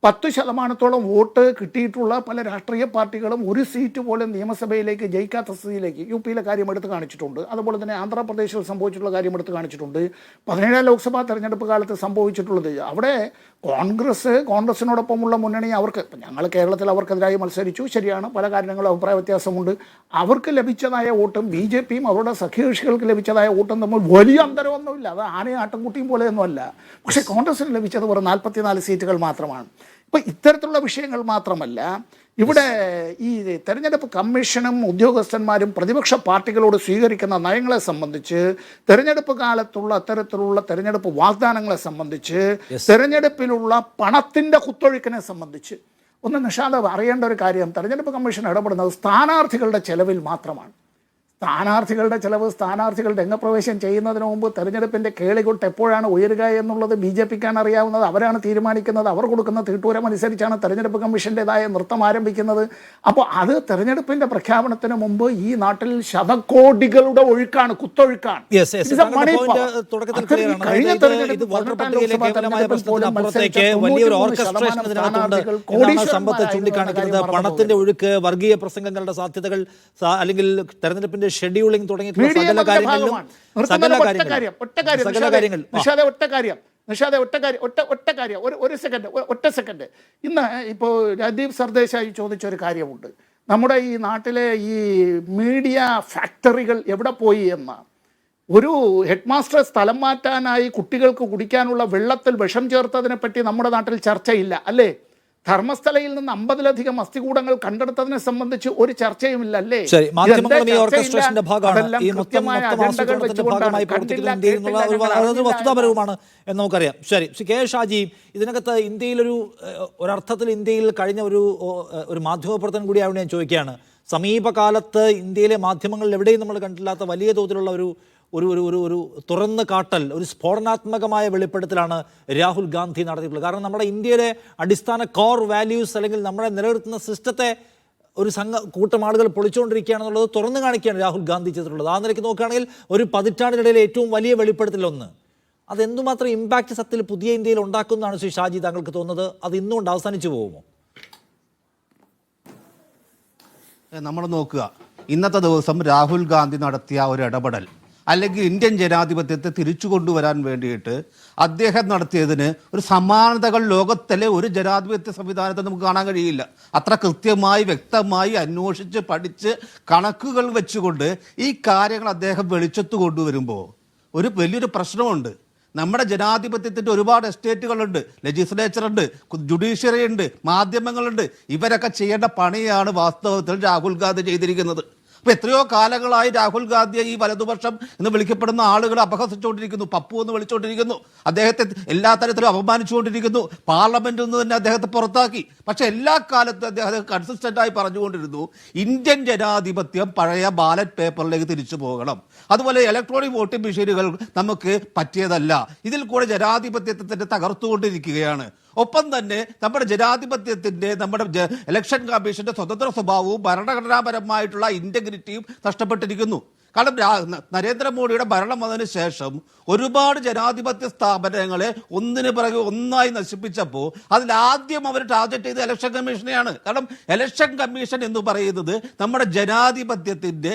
10% വോട്ട് കിട്ടിയിട്ടുള്ള പല രാഷ്ട്രീയ പാർട്ടികളും ഒരു സീറ്റ് പോലും നിയമസഭയിലേക്ക് ജയിക്കാത്ത സ്ഥിതിയിലേക്ക് UP-യിലെ കാര്യം എടുത്ത് കാണിച്ചിട്ടുണ്ട്. അതുപോലെ തന്നെ ആന്ധ്രാപ്രദേശിൽ സംഭവിച്ചിട്ടുള്ള കാര്യം എടുത്ത് കാണിച്ചിട്ടുണ്ട്. 17 ലോക്സഭാ തെരഞ്ഞെടുപ്പ് കാലത്ത് സംഭവിച്ചിട്ടുള്ളത്, അവിടെ കോൺഗ്രസിനോടൊപ്പമുള്ള മുന്നണി അവർക്ക്, ഞങ്ങൾ കേരളത്തിൽ അവർക്കെതിരായി മത്സരിച്ചു, ശരിയാണ്, പല കാര്യങ്ങളും അഭിപ്രായ വ്യത്യാസമുണ്ട്. അവർക്ക് ലഭിച്ചതായ വോട്ടും BJP-യും അവരുടെ സഖ്യകക്ഷികൾക്ക് ലഭിച്ചതായ വോട്ടും തമ്മിൽ വലിയ അന്തരമൊന്നുമില്ല. അത് ആനയും ആട്ടുംകുട്ടിയും പോലെയൊന്നുമല്ല. പക്ഷേ കോൺഗ്രസിന് ലഭിച്ചത് വെറും 44 സീറ്റുകൾ മാത്രമാണ്. ഇപ്പോൾ ഇത്തരത്തിലുള്ള വിഷയങ്ങൾ മാത്രമല്ല, ഇവിടെ ഈ തെരഞ്ഞെടുപ്പ് കമ്മീഷനും ഉദ്യോഗസ്ഥന്മാരും പ്രതിപക്ഷ പാർട്ടികളോട് സ്വീകരിക്കുന്ന നയങ്ങളെ സംബന്ധിച്ച്, തെരഞ്ഞെടുപ്പ് കാലത്തുള്ള അത്തരത്തിലുള്ള തെരഞ്ഞെടുപ്പ് വാഗ്ദാനങ്ങളെ സംബന്ധിച്ച്, തെരഞ്ഞെടുപ്പിലുള്ള പണത്തിൻ്റെ കുത്തൊഴുക്കിനെ സംബന്ധിച്ച് ഒന്ന് നിഷാദ് അറിയേണ്ട ഒരു കാര്യം, തെരഞ്ഞെടുപ്പ് കമ്മീഷൻ ഇടപെടുന്നത് സ്ഥാനാർത്ഥികളുടെ ചെലവിൽ മാത്രമാണ്. സ്ഥാനാർത്ഥികളുടെ ചിലവ്, സ്ഥാനാർത്ഥികൾ രംഗപ്രവേശം ചെയ്യുന്നതിന് മുമ്പ് തെരഞ്ഞെടുപ്പിൻ്റെ കേളികൊട്ട് എപ്പോഴാണ് ഉയരുക എന്നുള്ളത് BJP-ക്കാണ് അറിയാവുന്നത്. അവരാണ് തീരുമാനിക്കുന്നത്. അവർ കൊടുക്കുന്ന തീട്ടൂരം അനുസരിച്ചാണ് തെരഞ്ഞെടുപ്പ് കമ്മീഷൻ്റെതായ നൃത്തം ആരംഭിക്കുന്നത്. അപ്പോൾ അത് തെരഞ്ഞെടുപ്പിൻ്റെ പ്രഖ്യാപനത്തിന് മുമ്പ് ഈ നാട്ടിൽ ശതകോടികളുടെ ഒഴുക്കാണ്, കുത്തൊഴുക്കാണ്. പണത്തിന്റെ ഒഴുക്ക്, വർഗീയ പ്രസംഗങ്ങളുടെ സാധ്യതകൾ, അല്ലെങ്കിൽ തെരഞ്ഞെടുപ്പിന്റെ ഷെഡ്യൂളിംഗ് തുടങ്ങിയിട്ടുള്ള സകല കാര്യങ്ങളിലും ഒറ്റ സെക്കൻഡ് ഇന്ന് ഇപ്പോൾ രാജീവ് സർദേശായി ചോദിച്ചൊരു കാര്യമുണ്ട്. നമ്മുടെ ഈ നാട്ടിലെ ഈ മീഡിയ ഫാക്ടറികൾ എവിടെ പോയി എന്ന ഒരു ഹെഡ് മാസ്റ്റർ സ്ഥലം മാറ്റാനായി കുട്ടികൾക്ക് കുടിക്കാനുള്ള വെള്ളത്തിൽ വിഷം ചേർത്തതിനെ പറ്റി നമ്മുടെ നാട്ടിൽ ചർച്ചയില്ല, അല്ലേ? ധർമ്മസ്ഥലയിൽ നിന്ന് 50-ലധികം അസ്ഥികൂടങ്ങൾ കണ്ടെടുത്തതിനെ സംബന്ധിച്ച് ഒരു ചർച്ചയുമില്ല, അല്ലേ? വസ്തുതാപരവുമാണ് എന്ന് നമുക്കറിയാം. ശരി, കെ ഷാജി, ഇതിനകത്ത് ഒരർത്ഥത്തിൽ ഇന്ത്യയിൽ കഴിഞ്ഞ ഒരു മാധ്യമപ്രവർത്തനം കൂടിയാവുന്ന ഞാൻ ചോദിക്കുകയാണ്. സമീപകാലത്ത് ഇന്ത്യയിലെ മാധ്യമങ്ങളിൽ എവിടെയും നമ്മൾ കണ്ടില്ലാത്ത വലിയ തോതിലുള്ള ഒരു ഒരു ഒരു ഒരു തുറന്നു കാട്ടൽ, ഒരു സ്ഫോടനാത്മകമായ വെളിപ്പെടുത്തലാണ് രാഹുൽ ഗാന്ധി നടത്തിയിട്ടുള്ളത്. കാരണം നമ്മുടെ ഇന്ത്യയിലെ അടിസ്ഥാന കോർ വാല്യൂസ് അല്ലെങ്കിൽ നമ്മളെ നിലനിർത്തുന്ന സിസ്റ്റത്തെ ഒരു കൂട്ടം ആളുകൾ പൊളിച്ചുകൊണ്ടിരിക്കുകയാണെന്നുള്ളത് തുറന്നു കാണിക്കുകയാണ് രാഹുൽ ഗാന്ധി ചെയ്തിട്ടുള്ളത്. ആ നിലയ്ക്ക് നോക്കുകയാണെങ്കിൽ ഒരു പതിറ്റാണ്ടിനിടയിൽ ഏറ്റവും വലിയ വെളിപ്പെടുത്തലൊന്ന്. അതെന്തുമാത്രം ഇമ്പാക്റ്റ് സത്യത്തിൽ പുതിയ ഇന്ത്യയിൽ ഉണ്ടാക്കുന്നതാണ് ശ്രീ ഷാജി താങ്കൾക്ക് തോന്നുന്നത്? അത് ഇന്നുകൊണ്ട് അവസാനിച്ചു പോകുമോ? നമ്മൾ നോക്കുക, ഇന്നത്തെ ദിവസം രാഹുൽ ഗാന്ധി നടത്തിയ ഒരു ഇടപെടൽ അല്ലെങ്കിൽ ഇന്ത്യൻ ജനാധിപത്യത്തെ തിരിച്ചു കൊണ്ടുവരാൻ വേണ്ടിയിട്ട് അദ്ദേഹം നടത്തിയതിന് ഒരു സമാനതകൾ ലോകത്തിലെ ഒരു ജനാധിപത്യ സംവിധാനത്തെ നമുക്ക് കാണാൻ കഴിയില്ല. അത്ര കൃത്യമായി വ്യക്തമായി അന്വേഷിച്ച് പഠിച്ച് കണക്കുകൾ വെച്ചുകൊണ്ട് ഈ കാര്യങ്ങൾ അദ്ദേഹം വെളിച്ചത്ത് കൊണ്ടുവരുമ്പോൾ ഒരു വലിയൊരു പ്രശ്നമുണ്ട്. നമ്മുടെ ജനാധിപത്യത്തിൻ്റെ ഒരുപാട് എസ്റ്റേറ്റുകളുണ്ട്, ലെജിസ്ലേച്ചർ ഉണ്ട്, ജുഡീഷ്യറി ഉണ്ട്, മാധ്യമങ്ങളുണ്ട്. ഇവരൊക്കെ ചെയ്യേണ്ട പണിയാണ് വാസ്തവത്തിൽ രാഹുൽ ഗാന്ധി ചെയ്തിരിക്കുന്നത്. അപ്പോൾ എത്രയോ കാലങ്ങളായി രാഹുൽ ഗാന്ധിയെ ഈ വലതുപക്ഷം എന്ന് വിളിക്കപ്പെടുന്ന ആളുകൾ അപഹസിച്ചുകൊണ്ടിരിക്കുന്നു, പപ്പു എന്ന് വിളിച്ചുകൊണ്ടിരിക്കുന്നു, അദ്ദേഹത്തെ എല്ലാ തരത്തിലും അപമാനിച്ചുകൊണ്ടിരിക്കുന്നു, പാർലമെന്റിൽ നിന്ന് തന്നെ അദ്ദേഹത്തെ പുറത്താക്കി. പക്ഷെ എല്ലാ കാലത്തും അദ്ദേഹം കൺസിസ്റ്റന്റായി പറഞ്ഞുകൊണ്ടിരുന്നു ഇന്ത്യൻ ജനാധിപത്യം പഴയ ബാലറ്റ് പേപ്പറിലേക്ക് തിരിച്ചു പോകണം, അതുപോലെ ഇലക്ട്രോണിക് വോട്ടിംഗ് മെഷീനുകൾ നമുക്ക് പറ്റിയതല്ല, ഇതിൽ കൂടെ ജനാധിപത്യത്തെ തന്നെ തകർത്തുകൊണ്ടിരിക്കുകയാണ്. ഒപ്പം തന്നെ നമ്മുടെ ജനാധിപത്യത്തിന്റെ നമ്മുടെ ഇലക്ഷൻ കമ്മീഷന്റെ സ്വതന്ത്ര സ്വഭാവവും ഭരണഘടനാപരമായിട്ടുള്ള ഇന്റഗ്രിറ്റിയും നഷ്ടപ്പെട്ടിരിക്കുന്നു. കാരണം നരേന്ദ്രമോദിയുടെ ഭരണം വന്നതിന് ശേഷം ഒരുപാട് ജനാധിപത്യ സ്ഥാപനങ്ങളെ ഒന്നിന് പിറകെ ഒന്നായി നശിപ്പിച്ചപ്പോൾ അതിലാദ്യം അവർ ടാർഗറ്റ് ചെയ്ത ഇലക്ഷൻ കമ്മീഷനെയാണ്. കാരണം ഇലക്ഷൻ കമ്മീഷൻ എന്ന് പറയുന്നത് നമ്മുടെ ജനാധിപത്യത്തിന്റെ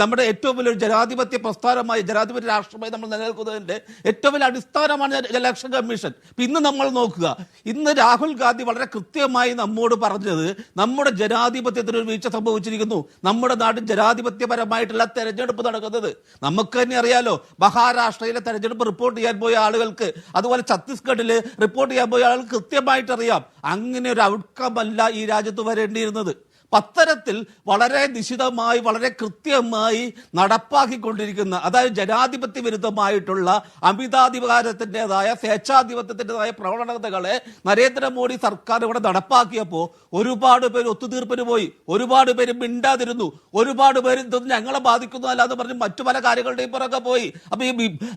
നമ്മുടെ ഏറ്റവും വലിയൊരു ജനാധിപത്യ പ്രസ്ഥാനമായി ജനാധിപത്യ രാഷ്ട്രമായി നമ്മൾ നിലനിൽക്കുന്നതിന്റെ ഏറ്റവും വലിയ അടിസ്ഥാനമാണ് ഇലക്ഷൻ കമ്മീഷൻ. ഇന്ന് നമ്മൾ നോക്കുക, ഇന്ന് രാഹുൽ ഗാന്ധി വളരെ കൃത്യമായി നമ്മോട് പറഞ്ഞത് നമ്മുടെ ജനാധിപത്യത്തിന് ഒരു വീഴ്ച സംഭവിച്ചിരിക്കുന്നു. നമ്മുടെ നാട്ടിൽ ജനാധിപത്യപരമായിട്ടുള്ള തെരഞ്ഞെടുപ്പ് നടക്കുന്നത് നമുക്ക് തന്നെ അറിയാലോ. മഹാരാഷ്ട്രയിലെ തെരഞ്ഞെടുപ്പ് റിപ്പോർട്ട് ചെയ്യാൻ പോയ ആളുകൾക്ക്, അതുപോലെ ഛത്തീസ്ഗഡിൽ റിപ്പോർട്ട് ചെയ്യാൻ പോയ ആളുകൾക്ക് കൃത്യമായിട്ട് അറിയാം അങ്ങനെ ഒരു ഔട്ട്കം അല്ല ഈ രാജ്യത്ത് വരേണ്ടിയിരുന്നത്. പത്തരത്തിൽ വളരെ നിശിതമായി വളരെ കൃത്യമായി നടപ്പാക്കിക്കൊണ്ടിരിക്കുന്ന, അതായത് ജനാധിപത്യ വിരുദ്ധമായിട്ടുള്ള അമിതാധികാരത്തിൻ്റെതായ സ്വേച്ഛാധിപത്യത്തിൻ്റെതായ പ്രവണതകളെ നരേന്ദ്രമോദി സർക്കാർ ഇവിടെ നടപ്പാക്കിയപ്പോൾ ഒരുപാട് പേര് ഒത്തുതീർപ്പിന് പോയി, ഒരുപാട് പേര് മിണ്ടാതിരുന്നു, ഒരുപാട് പേര് ഇതൊന്നും ഞങ്ങളെ ബാധിക്കുന്നു അല്ലാതെ പറഞ്ഞ് മറ്റു പല കാര്യങ്ങളുടെയും പുറകെ പോയി. അപ്പൊ ഈ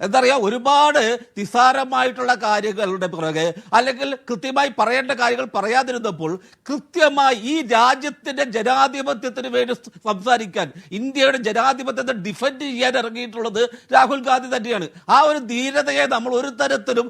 എന്താ പറയാ, ഒരുപാട് നിസ്സാരമായിട്ടുള്ള കാര്യങ്ങളുടെ പുറകെ അല്ലെങ്കിൽ കൃത്യമായി പറയേണ്ട കാര്യങ്ങൾ പറയാതിരുന്നപ്പോൾ കൃത്യമായി ഈ രാജ്യത്തിന്റെ ജനാധിപത്യത്തിന് വേണ്ടി സംസാരിക്കാൻ, ഇന്ത്യയുടെ ജനാധിപത്യത്തെ ഡിഫെൻഡ് ചെയ്യാൻ ഇറങ്ങിയിട്ടുള്ളത് രാഹുൽ ഗാന്ധി തന്നെയാണ്. ആ ഒരു ധീരതയെ നമ്മൾ ഒരു തരത്തിലും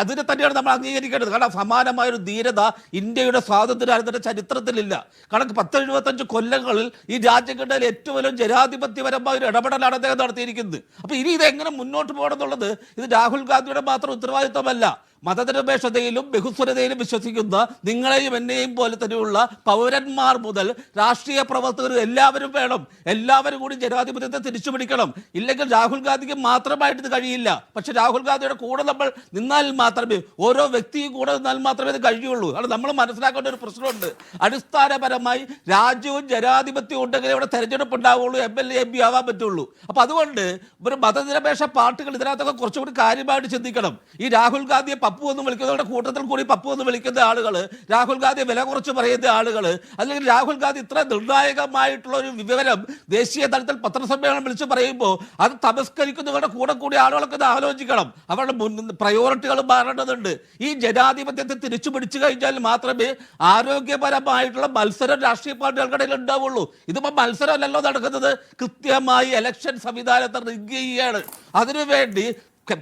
അതിനെ തന്നെയാണ് നമ്മൾ അംഗീകരിക്കേണ്ടത്. കാരണം സമാനമായ ഒരു ധീരത ഇന്ത്യയുടെ സ്വാതന്ത്ര്യാനന്തര ചരിത്രത്തിലില്ല. കാരണം 10-75 കൊല്ലങ്ങളിൽ ഈ രാജ്യങ്ങളുടെ ഏറ്റവും വലിയ ജനാധിപത്യപരമായ ഒരു ഇടപെടലാണ് അദ്ദേഹം നടത്തിയിരിക്കുന്നത്. അപ്പൊ ഇനി ഇതെങ്ങനെ മുന്നോട്ട് പോകണം എന്നുള്ളത് ഇത് രാഹുൽ ഗാന്ധിയുടെ മാത്രം ഉത്തരവാദിത്വമല്ല. മതനിരപേക്ഷതയിലും ബഹുസ്വരതയിലും വിശ്വസിക്കുന്ന നിങ്ങളെയും എന്നെയും പോലെ തന്നെയുള്ള പൗരന്മാർ മുതൽ രാഷ്ട്രീയ പ്രവർത്തകർ എല്ലാവരും വേണം. എല്ലാവരും കൂടി ജനാധിപത്യത്തെ തിരിച്ചു പിടിക്കണം. ഇല്ലെങ്കിൽ രാഹുൽ ഗാന്ധിക്ക് മാത്രമായിട്ട് ഇത് കഴിയില്ല. പക്ഷെ രാഹുൽ ഗാന്ധിയുടെ കൂടെ നമ്മൾ നിന്നാൽ മാത്രമേ, ഓരോ വ്യക്തിയും കൂടെ നിന്നാൽ മാത്രമേ ഇത് കഴിയുള്ളൂ. കാരണം നമ്മൾ മനസ്സിലാക്കേണ്ട ഒരു പ്രശ്നമുണ്ട്. അടിസ്ഥാനപരമായി രാജ്യവും ജനാധിപത്യവും ഉണ്ടെങ്കിൽ ഇവിടെ തെരഞ്ഞെടുപ്പ് ഉണ്ടാവുള്ളൂ, MLA MP ആവാൻ പറ്റുള്ളൂ. അപ്പൊ അതുകൊണ്ട് ഒരു മതനിരപേക്ഷ പാർട്ടികൾ ഇതിനകത്തൊക്കെ കുറച്ചുകൂടി കാര്യമായിട്ട് ചിന്തിക്കണം. ഈ രാഹുൽ ഗാന്ധിയെ പപ്പു എന്ന് വിളിക്കുന്നവരുടെ കൂട്ടത്തിൽ കൂടി പപ്പു എന്ന് വിളിക്കുന്ന ആളുകൾ, രാഹുൽ ഗാന്ധിയെ വില കുറച്ച് പറയുന്ന ആളുകൾ, അല്ലെങ്കിൽ രാഹുൽ ഗാന്ധി ഇത്ര നിർണായകമായിട്ടുള്ള ഒരു വിവരം ദേശീയ തലത്തിൽ പത്രസമ്മേളനം വിളിച്ച് പറയുമ്പോൾ അത് തമസ്കരിക്കുന്നവരുടെ കൂടെ കൂടി ആളുകളൊക്കെ ഇത് ആലോചിക്കണം. അവരുടെ പ്രയോറിറ്റികൾ മാറേണ്ടതുണ്ട്. ഈ ജനാധിപത്യത്തെ തിരിച്ചു പിടിച്ചു കഴിഞ്ഞാൽ മാത്രമേ ആരോഗ്യപരമായിട്ടുള്ള മത്സരം രാഷ്ട്രീയ പാർട്ടികൾക്കിടയിൽ ഉണ്ടാവുള്ളൂ. ഇതിപ്പോ മത്സരമല്ലല്ലോ നടക്കുന്നത്, കൃത്യമായി ഇലക്ഷൻ സംവിധാനത്തെ റിഗ് ചെയ്യുകയാണ്. അതിനുവേണ്ടി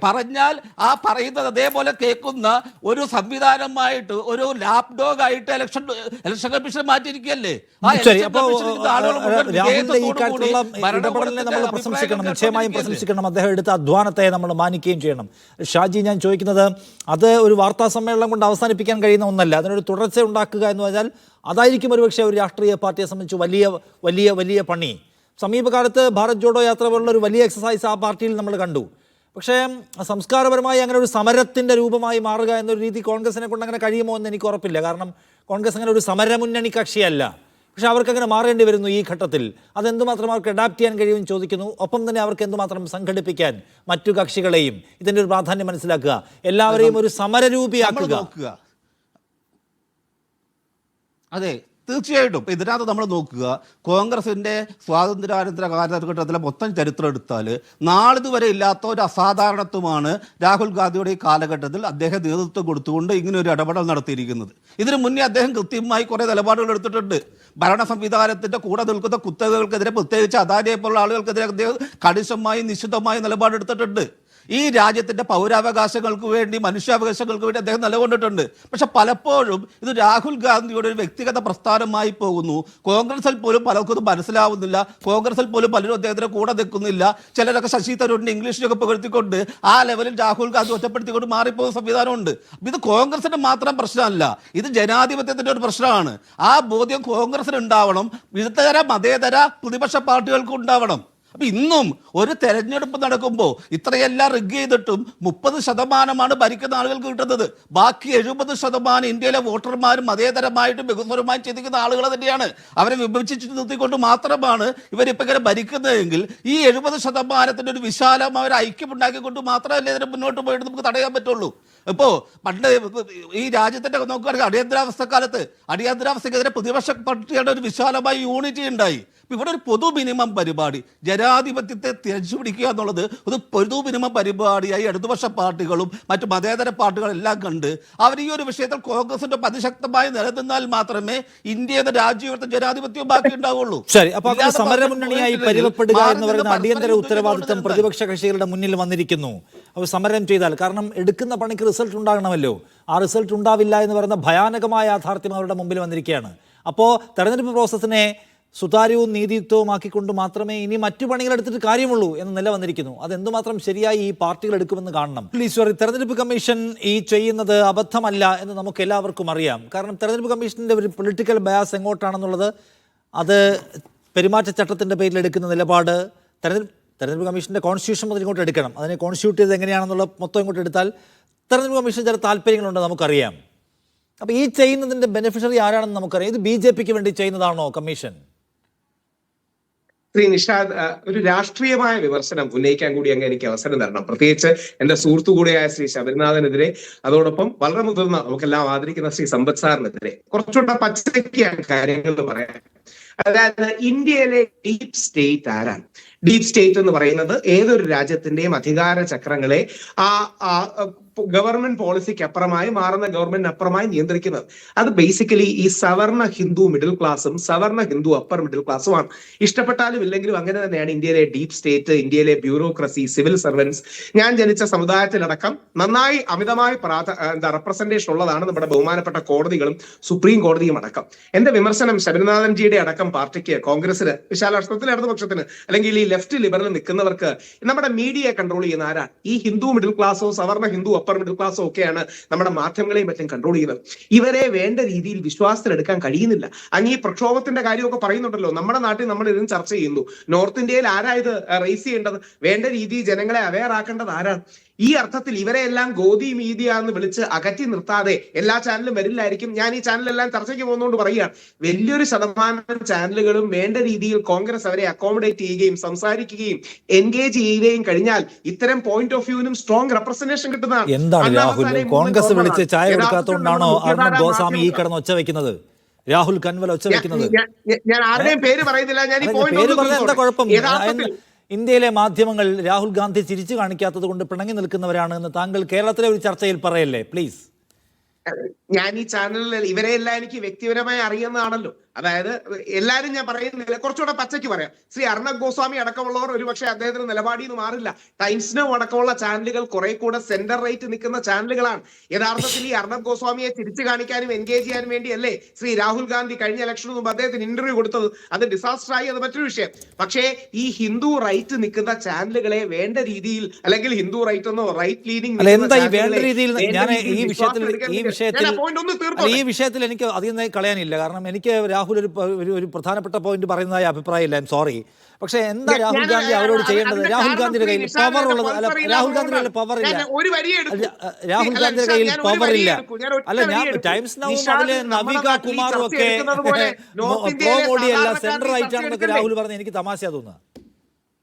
പറഞ്ഞാൽ ആ പറയുന്നത് അതേപോലെ കേൾക്കുന്ന ഒരു സംവിധാനമായിട്ട്, ഒരു ലാപ് ഡോഗ് ആയിട്ട് ഇലക്ഷൻ കമ്മീഷൻ മാറ്റിയിരിക്കുകയല്ലേ. നമ്മൾ പ്രശംസിക്കണം, നിശ്ചയമായും പ്രശംസിക്കണം. അദ്ദേഹം എടുത്ത അധ്വാനത്തെ നമ്മൾ മാനിക്കുകയും ചെയ്യണം. ഷാജി, ഞാൻ ചോദിക്കുന്നത് അത് ഒരു വാർത്താ സമ്മേളനം കൊണ്ട് അവസാനിപ്പിക്കാൻ കഴിയുന്ന ഒന്നല്ല. അതിനൊരു തുടർച്ച ഉണ്ടാക്കുക എന്ന് പറഞ്ഞാൽ അതായിരിക്കും ഒരുപക്ഷെ ഒരു രാഷ്ട്രീയ പാർട്ടിയെ സംബന്ധിച്ച് വലിയ വലിയ വലിയ പണി. സമീപകാലത്ത് ഭാരത് ജോഡോ യാത്ര പോലുള്ള ഒരു വലിയ എക്സസൈസ് ആ പാർട്ടിയിൽ നമ്മൾ കണ്ടു. പക്ഷേ സംസ്കാരപരമായി അങ്ങനെ ഒരു സമരത്തിൻ്റെ രൂപമായി മാറുക എന്നൊരു രീതി കോൺഗ്രസിനെ കൊണ്ട് അങ്ങനെ കഴിയുമോ എന്ന് എനിക്ക് ഉറപ്പില്ല. കാരണം കോൺഗ്രസ് അങ്ങനെ ഒരു സമരമുന്നണി കക്ഷിയല്ല. പക്ഷെ അവർക്ക് അങ്ങനെ മാറേണ്ടി വരുന്നു ഈ ഘട്ടത്തിൽ. അതെന്തുമാത്രം അവർക്ക് അഡാപ്റ്റ് ചെയ്യാൻ കഴിയുമെന്ന് ചോദിക്കുന്നു. ഒപ്പം തന്നെ അവർക്ക് എന്തുമാത്രം സംഘടിപ്പിക്കാൻ മറ്റു കക്ഷികളെയും ഇതിൻ്റെ ഒരു പ്രാധാന്യം മനസ്സിലാക്കുക, എല്ലാവരെയും ഒരു സമരരൂപിയാക്കുക. അതെ, തീർച്ചയായിട്ടും ഇപ്പൊ ഇതിനകത്ത് നമ്മൾ നോക്കുക, കോൺഗ്രസിന്റെ സ്വാതന്ത്ര്യാനന്തര കാലഘട്ടത്തിലെ മൊത്തം ചരിത്രം എടുത്താൽ നാളിതുവരെ ഇല്ലാത്ത ഒരു അസാധാരണത്വമാണ് രാഹുൽ ഗാന്ധിയുടെ ഈ കാലഘട്ടത്തിൽ അദ്ദേഹം നേതൃത്വം കൊടുത്തുകൊണ്ട് ഇങ്ങനെ ഒരു ഇടപെടൽ നടത്തിയിരിക്കുന്നത്. ഇതിനു മുന്നേ അദ്ദേഹം കൃത്യമായി കുറെ നിലപാടുകൾ എടുത്തിട്ടുണ്ട്. ഭരണ സംവിധാനത്തിന്റെ കൂടെ നിൽക്കുന്ന കുത്തകകൾക്കെതിരെ, പ്രത്യേകിച്ച് അദാനിയെ പോലുള്ള ആളുകൾക്കെതിരെ അദ്ദേഹം കണിശമായി നിശ്ചിതമായി നിലപാടെടുത്തിട്ടുണ്ട്. ഈ രാജ്യത്തിന്റെ പൗരാവകാശങ്ങൾക്ക് വേണ്ടി, മനുഷ്യാവകാശങ്ങൾക്ക് വേണ്ടി അദ്ദേഹം നിലകൊണ്ടിട്ടുണ്ട്. പക്ഷെ പലപ്പോഴും ഇത് രാഹുൽ ഗാന്ധിയുടെ ഒരു വ്യക്തിഗത പ്രസ്ഥാനമായി പോകുന്നു. കോൺഗ്രസിൽ പോലും പലർക്കും മനസ്സിലാവുന്നില്ല. കോൺഗ്രസിൽ പോലും പലരും അദ്ദേഹത്തിന് കൂടെ നിൽക്കുന്നില്ല. ചിലരൊക്കെ ശശി തരൂരിന്റെ ഇംഗ്ലീഷിലൊക്കെ പുകഴ്ത്തിക്കൊണ്ട് ആ ലെവലിൽ രാഹുൽ ഗാന്ധി ഒറ്റപ്പെടുത്തിക്കൊണ്ട് മാറിപ്പോകുന്ന സംവിധാനമുണ്ട്. ഇത് കോൺഗ്രസിന്റെ മാത്രം പ്രശ്നമല്ല, ഇത് ജനാധിപത്യത്തിന്റെ ഒരു പ്രശ്നമാണ്. ആ ബോധ്യം കോൺഗ്രസിന് ഉണ്ടാവണം, വിരുദ്ധതര മതേതര പ്രതിപക്ഷ പാർട്ടികൾക്കും ഉണ്ടാവണം. അപ്പൊ ഇന്നും ഒരു തെരഞ്ഞെടുപ്പ് നടക്കുമ്പോൾ ഇത്രയെല്ലാം റിഗ് ചെയ്തിട്ടും 30% ഭരിക്കുന്ന ആളുകൾക്ക് കിട്ടുന്നത്. ബാക്കി 70% ഇന്ത്യയിലെ വോട്ടർമാരും മതേതരമായിട്ടും ബഹുസ്വരമായും ചിന്തിക്കുന്ന ആളുകൾ തന്നെയാണ്. അവരെ വിഭജിച്ച് നിർത്തിക്കൊണ്ട് മാത്രമാണ് ഇവരിപ്പോൾ ഇങ്ങനെ ഭരിക്കുന്നതെങ്കിൽ ഈ 70% ഒരു വിശാലമായ ഒരു ഐക്യം ഉണ്ടാക്കിക്കൊണ്ട് മാത്രമല്ലേ ഇതിനെ മുന്നോട്ട് പോയിട്ട് നമുക്ക് തടയാൻ പറ്റുള്ളൂ. ഇപ്പോൾ പണ്ട് ഈ രാജ്യത്തിന്റെ നോക്കുകയാണെങ്കിൽ അടിയന്തരാവസ്ഥക്കെതിരെ പ്രതിപക്ഷ പാർട്ടിയുടെ ഒരു വിശാലമായ യൂണിറ്റി ഉണ്ടായി. ഇവിടെ ഒരു പൊതു മിനിമം പരിപാടി, ജനാധിപത്യത്തെ തിരിച്ചു പിടിക്കുക എന്നുള്ളത് ഒരു പൊതു മിനിമം പരിപാടിയായി ഇടതുപക്ഷ പാർട്ടികളും മറ്റു മതേതര പാർട്ടികളെല്ലാം കണ്ട് അവർ ഈ ഒരു വിഷയത്തിൽ കോൺഗ്രസിന്റെ അതിശക്തമായി നിലനിന്നാൽ മാത്രമേ ഇന്ത്യയുടെ രാജ്യത്തെ ജനാധിപത്യവും ബാക്കി ഉണ്ടാവുള്ളൂ. ശരി, അപ്പൊ അങ്ങനെ സമരമുന്നണിയായി പരിവപ്പെടുക എന്ന് പറയുന്ന അടിയന്തര ഉത്തരവാദിത്തം പ്രതിപക്ഷ കക്ഷികളുടെ മുന്നിൽ വന്നിരിക്കുന്നു. അവർ സമരം ചെയ്താൽ, കാരണം എടുക്കുന്ന പണിക്ക് റിസൾട്ട് ഉണ്ടാകണമല്ലോ, ആ റിസൾട്ട് ഉണ്ടാവില്ല എന്ന് പറയുന്ന ഭയാനകമായ യാഥാർത്ഥ്യം അവരുടെ മുമ്പിൽ വന്നിരിക്കുകയാണ്. അപ്പോൾ തെരഞ്ഞെടുപ്പ് പ്രോസസ്സിനെ സുതാര്യവും നീതിയുക്തവുമാക്കിക്കൊണ്ട് മാത്രമേ ഇനി മറ്റു പണികൾ എടുത്തിട്ട് കാര്യമുള്ളൂ എന്ന നില വന്നിരിക്കുന്നു. അതെന്തുമാത്രം ശരിയായി ഈ പാർട്ടികൾ എടുക്കുമെന്ന് കാണണം. ഈശ്വർ, തെരഞ്ഞെടുപ്പ് കമ്മീഷൻ ഈ ചെയ്യുന്നത് അബദ്ധമല്ല എന്ന് നമുക്ക് എല്ലാവർക്കും അറിയാം. കാരണം തെരഞ്ഞെടുപ്പ് കമ്മീഷൻ്റെ ഒരു പൊളിറ്റിക്കൽ ബയാസ് എങ്ങോട്ടാണെന്നുള്ളത്, അത് പെരുമാറ്റച്ചട്ടത്തിൻ്റെ പേരിൽ എടുക്കുന്ന നിലപാട്, തെരഞ്ഞെടുപ്പ് കമ്മീഷൻ്റെ കോൺസ്റ്റിറ്റ്യൂഷൻ മുതൽ ഇങ്ങോട്ട് എടുക്കണം, അതിനെ കോൺസ്റ്റിറ്റ്യൂട്ട് ചെയ്ത് എങ്ങനെയാണെന്നുള്ള മൊത്തം ഇങ്ങോട്ട് എടുത്താൽ തെരഞ്ഞെടുപ്പ് കമ്മീഷൻ ചില താല്പര്യങ്ങളുണ്ട് നമുക്കറിയാം. അപ്പോൾ ഈ ചെയ്യുന്നതിൻ്റെ ബെനിഫിഷ്യറി ആരാണെന്ന് നമുക്കറിയാം. ഇത് BJPക്ക് വേണ്ടി ചെയ്യുന്നതാണോ കമ്മീഷൻ? ശ്രീ നിഷാദ്, ഒരു രാഷ്ട്രീയമായ വിമർശനം ഉന്നയിക്കാൻ കൂടി അങ്ങ് എനിക്ക് അവസരം തരണം. പ്രത്യേകിച്ച് എന്റെ സുഹൃത്തു കൂടിയായ ശ്രീ ശബരിനാഥനെതിരെ, അതോടൊപ്പം വളരെ മുതിർന്ന നമുക്കെല്ലാം ആദരിക്കുന്ന ശ്രീ സമ്പത്ത് സാറിനെതിരെ കുറച്ചുകൂടെ പച്ചയ്ക്കാണ് കാര്യങ്ങൾ പറയാൻ. അതായത് ഇന്ത്യയിലെ ഡീപ് സ്റ്റേറ്റ് ആരാണ്? ഡീപ് സ്റ്റേറ്റ് എന്ന് പറയുന്നത് ഏതൊരു രാജ്യത്തിന്റെയും അധികാര ചക്രങ്ങളെ ഗവൺമെന്റ് പോളിസിക്ക് അപ്പുറമായി, മാറുന്ന ഗവൺമെന്റിന് അപ്പുറമായി നിയന്ത്രിക്കുന്നത്. അത് ബേസിക്കലി ഈ സവർണ ഹിന്ദു മിഡിൽ ക്ലാസ്സും സവർണ ഹിന്ദു അപ്പർ മിഡിൽ ക്ലാസ്സുമാണ്. ഇഷ്ടപ്പെട്ടാലും ഇല്ലെങ്കിലും അങ്ങനെ തന്നെയാണ് ഇന്ത്യയിലെ ഡീപ് സ്റ്റേറ്റ്, ഇന്ത്യയിലെ ബ്യൂറോക്രസി, സിവിൽ സർവൻസ്. ഞാൻ ജനിച്ച സമുദായത്തിലടക്കം നന്നായി അമിതമായി റെപ്രസെന്റേഷൻ ഉള്ളതാണ് നമ്മുടെ ബഹുമാനപ്പെട്ട കോടതികളും സുപ്രീം കോടതിയും അടക്കം. എന്റെ വിമർശനം ശബരിനാഥൻജിയുടെ അടക്കം പാർട്ടിക്ക്, കോൺഗ്രസിന്, വിശാലാർത്ഥത്തിൽ ഇടതുപക്ഷത്തിന്, അല്ലെങ്കിൽ ഈ ലെഫ്റ്റ് ലിബറൽ നിൽക്കുന്നവർക്ക് നമ്മുടെ മീഡിയയെ കൺട്രോൾ ചെയ്യുന്ന ആരാണ്? ഈ ഹിന്ദു മിഡിൽ ക്ലാസ്സോ സവർണ ഹിന്ദു അപ്പർ മിഡിൽ ക്ലാസ്സോ ഒക്കെയാണ് നമ്മുടെ മാധ്യമങ്ങളെയും മറ്റും കൺട്രോൾ ചെയ്യുന്നത്. ഇവരെ വേണ്ട രീതിയിൽ വിശ്വാസത്തിലെടുക്കാൻ കഴിയുന്നില്ല. അങ്ങ് ഈ പ്രക്ഷോഭത്തിന്റെ കാര്യമൊക്കെ പറയുന്നുണ്ടല്ലോ, നമ്മുടെ നാട്ടിൽ നമ്മൾ ഇതിന് ചർച്ച ചെയ്യുന്നു. നോർത്ത് ഇന്ത്യയിൽ ആരാ ഇത് റേസ് ചെയ്യേണ്ടത്? വേണ്ട രീതിയിൽ ജനങ്ങളെ അവെയർ ആക്കേണ്ടത് ആരാണ്? ഈ അർത്ഥത്തിൽ ഇവരെ എല്ലാം ഗോദി മീഡിയ എന്ന് വിളിച്ച് അകറ്റി നിർത്താതെ, എല്ലാ ചാനലും വരില്ലായിരിക്കും, ഞാൻ ഈ ചാനലെല്ലാം ചർച്ചയ്ക്ക് പോകുന്നതുകൊണ്ട് പറയുകയാണ്, വലിയൊരു ശതമാനം ചാനലുകളും വേണ്ട രീതിയിൽ കോൺഗ്രസ് അവരെ അക്കോമഡേറ്റ് ചെയ്യുകയും സംസാരിക്കുകയും എൻഗേജ് ചെയ്യുകയും കഴിഞ്ഞാൽ ഇത്തരം പോയിന്റ് ഓഫ് വ്യൂവിനും സ്ട്രോങ് റെപ്രസെന്റേഷൻ കിട്ടുന്നതാണ്. എന്താണ് രാഹുൽ, കോൺഗ്രസ് വിളിച്ച് ചായ കൊടുക്കാത്തതുകൊണ്ടാണോ അർണബ് ഗോസ്വാമി ഈ കിടന്ന് ഒച്ച വെക്കുന്നത്? രാഹുൽ കൻവൽ ഒച്ച വെക്കുന്നത്? ഞാൻ ആരുടെയും പേര് പറയുന്നില്ല. ഞാൻ ഈ പേര് പറഞ്ഞ എന്താ കുഴപ്പം? ഇന്ത്യയിലെ മാധ്യമങ്ങൾ രാഹുൽ ഗാന്ധി ചിരിച്ചു കാണിക്കാത്തത് കൊണ്ട് പിണങ്ങി നിൽക്കുന്നവരാണ് എന്ന് താങ്കൾ കേരളത്തിലെ ഒരു ചർച്ചയിൽ പറയല്ലേ പ്ലീസ്? ഞാൻ ഈ ചാനലിൽ ഇവരെല്ലാം എനിക്ക് വ്യക്തിപരമായി അറിയുന്നതാണല്ലോ. അതായത് എല്ലാരും ഞാൻ പറയുന്നില്ല, കുറച്ചുകൂടെ പച്ചയ്ക്ക് പറയാം. ശ്രീ അർണബ് ഗോസ്വാമി അടക്കമുള്ളവർ ഒരുപക്ഷെ അദ്ദേഹത്തിന് നിലപാടിൽ നിന്ന് മാറില്ല. ടൈംസ് നൗ അടക്കമുള്ള ചാനലുകൾ കുറെ കൂടെ സെന്റർ റൈറ്റ് നിൽക്കുന്ന ചാനലുകളാണ്. യഥാർത്ഥത്തിൽ ഈ അർണബ് ഗോസ്വാമിയെ തിരിച്ചു കാണിക്കാനും എൻഗേജ് ചെയ്യാനും വേണ്ടിയല്ലേ ശ്രീ രാഹുൽ ഗാന്ധി കഴിഞ്ഞ ഇലക്ഷന് മുമ്പ് അദ്ദേഹത്തിന് ഇന്റർവ്യൂ കൊടുത്തത്? അത് ഡിസാസ്റ്റർ ആയി, അത് മറ്റൊരു വിഷയം. പക്ഷേ ഈ ഹിന്ദു റൈറ്റ് നിൽക്കുന്ന ചാനലുകളെ വേണ്ട രീതിയിൽ, അല്ലെങ്കിൽ ഹിന്ദു റൈറ്റ് എന്നോ റൈറ്റ് ലീനിങ് ഈ വിഷയത്തിൽ എനിക്ക് അധികം കളയാനില്ല. കാരണം എനിക്ക് രാഹുൽ ഒരു പ്രധാനപ്പെട്ട പോയിന്റ് പറയുന്നതായ അഭിപ്രായമില്ല, ഐ എം സോറി. പക്ഷെ എന്താ രാഹുൽ ഗാന്ധി അവരോട് ചെയ്യേണ്ടത്? രാഹുൽ ഗാന്ധിയുടെ കയ്യിൽ പവർ ഉള്ളത് അല്ല, രാഹുൽ ഗാന്ധിയുടെ കയ്യിൽ പവർ ഇല്ല, രാഹുൽ ഗാന്ധിയുടെ കയ്യിൽ പവർ ഇല്ല. അല്ല, ഞാൻ ടൈംസ് നൗ അതിലെ നവിക കുമാറും ഒക്കെ പ്രോ മോഡി അല്ല സെൻട്രൽ റൈറ്റ് ആണെന്നൊക്കെ രാഹുൽ പറഞ്ഞ് എനിക്ക് തമാശ തോന്നുക.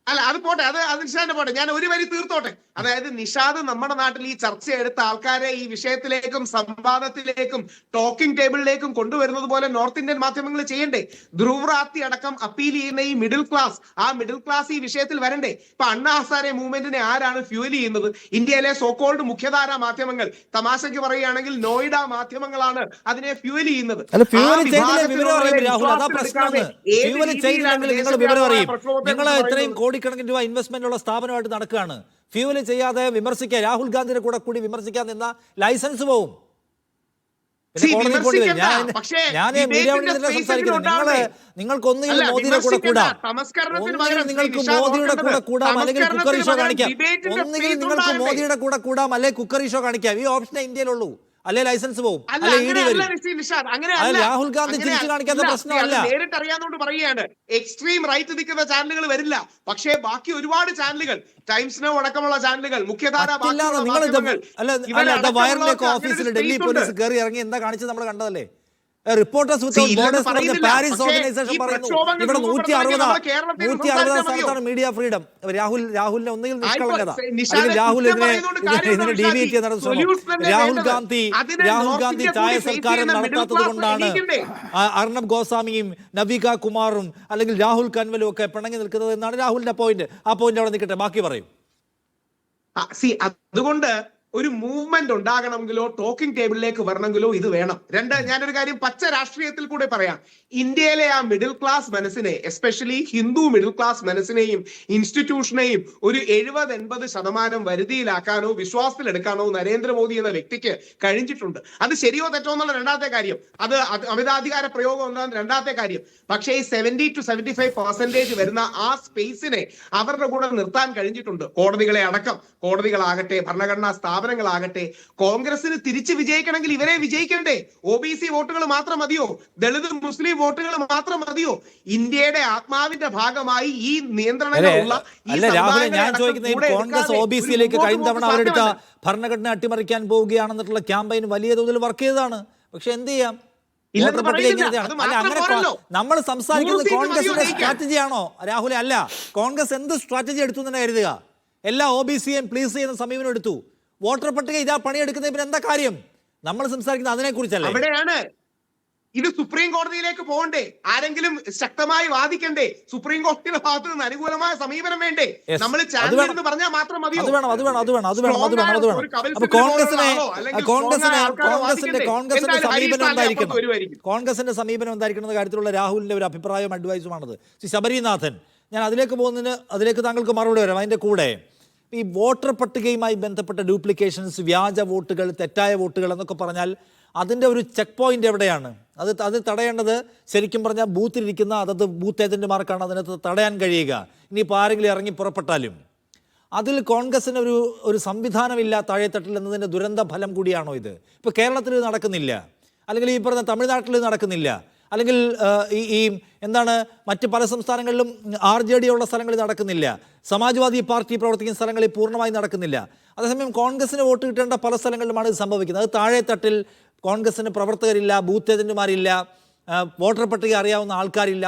അല്ല, അത് പോട്ടെ, അത് അതിന് പോട്ടെ. ഞാൻ ഒരു വരി തീർത്തോട്ടെ. അതായത് നിഷാദ് നമ്മുടെ നാട്ടിൽ ഈ ചർച്ച എടുത്ത ആൾക്കാരെ ഈ വിഷയത്തിലേക്കും സംവാദത്തിലേക്കും ടോക്കിംഗ് ടേബിളിലേക്കും കൊണ്ടുവരുന്നത് പോലെ നോർത്ത് ഇന്ത്യൻ മാധ്യമങ്ങൾ ചെയ്യണ്ടേ? ധ്രുവറാത്തി അടക്കം അപ്പീൽ ചെയ്യുന്ന ഈ മിഡിൽ ക്ലാസ്, ആ മിഡിൽ ക്ലാസ് ഈ വിഷയത്തിൽ വരണ്ടേ? ഇപ്പൊ അണ്ണാ ഹസാരെ മൂവ്മെന്റിനെ ആരാണ് ഫ്യൂൽ ചെയ്യുന്നത്? ഇന്ത്യയിലെ സോക്കോൾഡ് മുഖ്യധാര മാധ്യമങ്ങൾ, തമാശയ്ക്ക് പറയുകയാണെങ്കിൽ നോയിഡ മാധ്യമങ്ങളാണ് അതിനെ ഫ്യൂൽ ചെയ്യുന്നത്. നിങ്ങൾ ഇത്രയും കോടിക്കണക്കിന് രൂപ ഇൻവെസ്റ്റ്മെന്റ് ഉള്ള സ്ഥാപനമായിട്ട് നടക്കുകയാണ്. ഫ്യൂവൽ ചെയ്യാതെ വിമർശിക്കുക, രാഹുൽ ഗാന്ധിയുടെ കൂടി വിമർശിക്കാൻ നിന്ന ലൈസൻസ് പോവും. നിങ്ങൾക്ക് ഒന്നുകിൽ മോദിയുടെ കൂടെ കൂടാം, നിങ്ങൾക്ക് മോദിയുടെ കൂടെ കൂടാം, അല്ലെങ്കിൽ കുക്കറി ഷോ കാണിക്കാം. ഒന്നുകിൽ നിങ്ങൾക്ക് മോദിയുടെ കൂടെ കൂടാം, അല്ലെങ്കിൽ കുക്കറി ഷോ കാണിക്കാം. ഈ ഓപ്ഷനെ ഇന്ത്യയിലുള്ളൂ. അല്ലെ ലൈസൻസ് പോകും, അല്ലെ ഇ ഡി വരും. രാഹുൽ ഗാന്ധി തിരിച്ചു കാണിക്കാത്ത പ്രശ്നമല്ല. നേരിട്ട് അറിയാവുന്നതുകൊണ്ട് പറയുകയാണ്, എക്സ്ട്രീം റൈറ്റ് നിൽക്കുന്ന ചാനലുകൾ വരില്ല. പക്ഷേ ബാക്കി ഒരുപാട് ചാനലുകൾ, ടൈംസ് നൗ അടക്കമുള്ള ചാനലുകൾ, മുഖ്യധാര വയറിലേക്ക് ഓഫീസിൽ ഡൽഹി പോലീസ് കയറി ഇറങ്ങി എന്താ കാണിച്ചത് നമ്മൾ കണ്ടതല്ലേ? റിപ്പോർട്ടേഴ്സ് വിത്തൗട്ട് ബോർഡേഴ്സ് പറഞ്ഞ പാരീസ് ഓർഗനൈസേഷൻ പറയുന്നു ഇവിടെ 160 സ്ഥലത്താണ് മീഡിയ ഫ്രീഡം. രാഹുലിനെ ഒന്നുകിൽ നിഷ്കളങ്കത, അല്ലെങ്കിൽ രാഹുൽ ഇതിനെ ഡീവിയേറ്റ് ചെയ്യാൻ നടന്ന ശ്രമം. രാഹുൽ ഗാന്ധി ചായ സൽക്കാരം നടത്താത്തത് കൊണ്ടാണ് അർണബ് ഗോസ്വാമിയും നവിക കുമാറും അല്ലെങ്കിൽ രാഹുൽ കൻവലും ഒക്കെ പിണങ്ങി നിൽക്കുന്നത് എന്നാണ് രാഹുലിന്റെ പോയിന്റ്. ആ പോയിന്റ് അവിടെ നിൽക്കട്ടെ, ബാക്കി പറയും. അതുകൊണ്ട് ഒരു മൂവ്മെന്റ് ഉണ്ടാകണമെങ്കിലോ ടോക്കിംഗ് ടേബിളിലേക്ക് വരണമെങ്കിലോ ഇത് വേണം. രണ്ട്, ഞാനൊരു കാര്യം പച്ച രാഷ്ട്രീയത്തിൽ കൂടെ പറയാം. ഇന്ത്യയിലെ ആ മിഡിൽ ക്ലാസ് മനസ്സിനെ, എസ്പെഷ്യലി ഹിന്ദു മിഡിൽ ക്ലാസ് മനസ്സിനെയും ഇൻസ്റ്റിറ്റ്യൂഷനെയും ഒരു 70-80% വരുതിയിലാക്കാനോ വിശ്വാസത്തിലെടുക്കാനോ നരേന്ദ്രമോദി എന്ന വ്യക്തിക്ക് കഴിഞ്ഞിട്ടുണ്ട്. അത് ശരിയോ തെറ്റോ എന്നുള്ള രണ്ടാമത്തെ കാര്യം, അത് അമിതാധികാര പ്രയോഗം എന്നാണ് രണ്ടാമത്തെ കാര്യം. പക്ഷേ ഈ 70-75% വരുന്ന ആ സ്പേസിനെ അവരുടെ കൂടെ നിർത്താൻ കഴിഞ്ഞിട്ടുണ്ട്. കോടതികളെ അടക്കം, കോടതികളാകട്ടെ ഭരണഘടനാ സ്ഥാപനങ്ങളാകട്ടെ. കോൺഗ്രസിന് തിരിച്ച് വിജയിക്കണമെങ്കിൽ ഇവരെ വിജയിക്കണ്ടേ? OBC വോട്ടുകൾ മാത്രം മതിയോ? ദളിത് മുസ്ലിം വോട്ടുകൾ മാത്രം മതിയോ? ഇന്ത്യയുടെ ആത്മാവിന്റെ ഭാഗമായി ഈ നിയന്ത്രണങ്ങളുള്ള കോൺഗ്രസ് OBCയിലേക്ക് കഴിഞ്ഞ തവണ അവരെടുത്ത ഭരണഘടന അട്ടിമറിക്കാൻ പോവുകയാണെന്നുള്ള ക്യാമ്പയിൻ വലിയ തോതിൽ വർക്ക് ചെയ്തതാണ്. പക്ഷെ എന്ത് ചെയ്യാം, നമ്മൾ സംസാരിക്കുന്നത് കോൺഗ്രസിന്റെ സ്ട്രാറ്റജിയാണോ രാഹുലെ? അല്ല, കോൺഗ്രസ് എന്ത് സ്ട്രാറ്റജി എടുത്തു തന്നെ കരുതുക. എല്ലാ OBCയും പ്ലീസ് ചെയ്യുന്ന സമീപനം എടുത്തു. വോട്ടർ പട്ടിക ഇതാ പണിയെടുക്കുന്നതിന് പിന്നെ എന്താ കാര്യം? നമ്മൾ സംസാരിക്കുന്നത് അതിനെ കുറിച്ചല്ലേ? അവിടെയാണ് ഇത് സുപ്രീം കോടതിയിലേക്ക് പോകണ്ടേ? ആരെങ്കിലും ശക്തമായി വാദിക്കണ്ടേ? സുപ്രീം കോടതിയുടെ ഭാഗത്ത് നിന്ന് അനുകൂലമായ സമീപനം വേണ്ടേ? നമ്മൾ ചാനൽ എന്ന് പറഞ്ഞാൽ മാത്രം മതിയോ? കോൺഗ്രസിന്റെ സമീപനം എന്തായിരിക്കുന്ന കാര്യത്തിലുള്ള രാഹുലിന്റെ ഒരു അഭിപ്രായവും അഡ്വൈസുമാണത്. ശബരിനാഥൻ, ഞാൻ അതിലേക്ക് താങ്കൾക്ക് മറുപടി വരാം. അതിന്റെ കൂടെ ഈ വോട്ടർ പട്ടികയുമായി ബന്ധപ്പെട്ട ഡ്യൂപ്ലിക്കേഷൻസ്, വ്യാജ വോട്ടുകൾ, തെറ്റായ വോട്ടുകൾ എന്നൊക്കെ പറഞ്ഞാൽ അതിൻ്റെ ഒരു ചെക്ക് പോയിന്റ് എവിടെയാണ്? അത് തടയേണ്ടത് ശരിക്കും പറഞ്ഞാൽ ബൂത്തിലിരിക്കുന്ന അതത് ബൂത്ത് ഏജന്റുമാർക്കാണ് അതിനകത്ത് തടയാൻ കഴിയുക. ഇനിയിപ്പോൾ ആരെങ്കിലും ഇറങ്ങി പുറപ്പെട്ടാലും അതിൽ കോൺഗ്രസിന് ഒരു സംവിധാനമില്ല താഴെത്തട്ടിൽ എന്നതിൻ്റെ ദുരന്ത ഫലം കൂടിയാണോ ഇത്? ഇപ്പോൾ കേരളത്തിൽ ഇത് നടക്കുന്നില്ല, അല്ലെങ്കിൽ ഈ പറഞ്ഞ തമിഴ്നാട്ടിൽ ഇത് നടക്കുന്നില്ല, അല്ലെങ്കിൽ ഈ എന്താണ് മറ്റ് പല സംസ്ഥാനങ്ങളിലും RJD ഉള്ള സ്ഥലങ്ങളിൽ നടക്കുന്നില്ല, സമാജ്വാദി പാർട്ടി പ്രവർത്തിക്കുന്ന സ്ഥലങ്ങളിൽ പൂർണ്ണമായി നടക്കുന്നില്ല. അതേസമയം കോൺഗ്രസിന് വോട്ട് കിട്ടേണ്ട പല സ്ഥലങ്ങളിലുമാണ് ഇത് സംഭവിക്കുന്നത്. അത് താഴെത്തട്ടിൽ കോൺഗ്രസിന് പ്രവർത്തകരില്ല, ബൂത്ത് ഏജന്റുമാരില്ല, വോട്ടർ പട്ടിക അറിയാവുന്ന ആൾക്കാരില്ല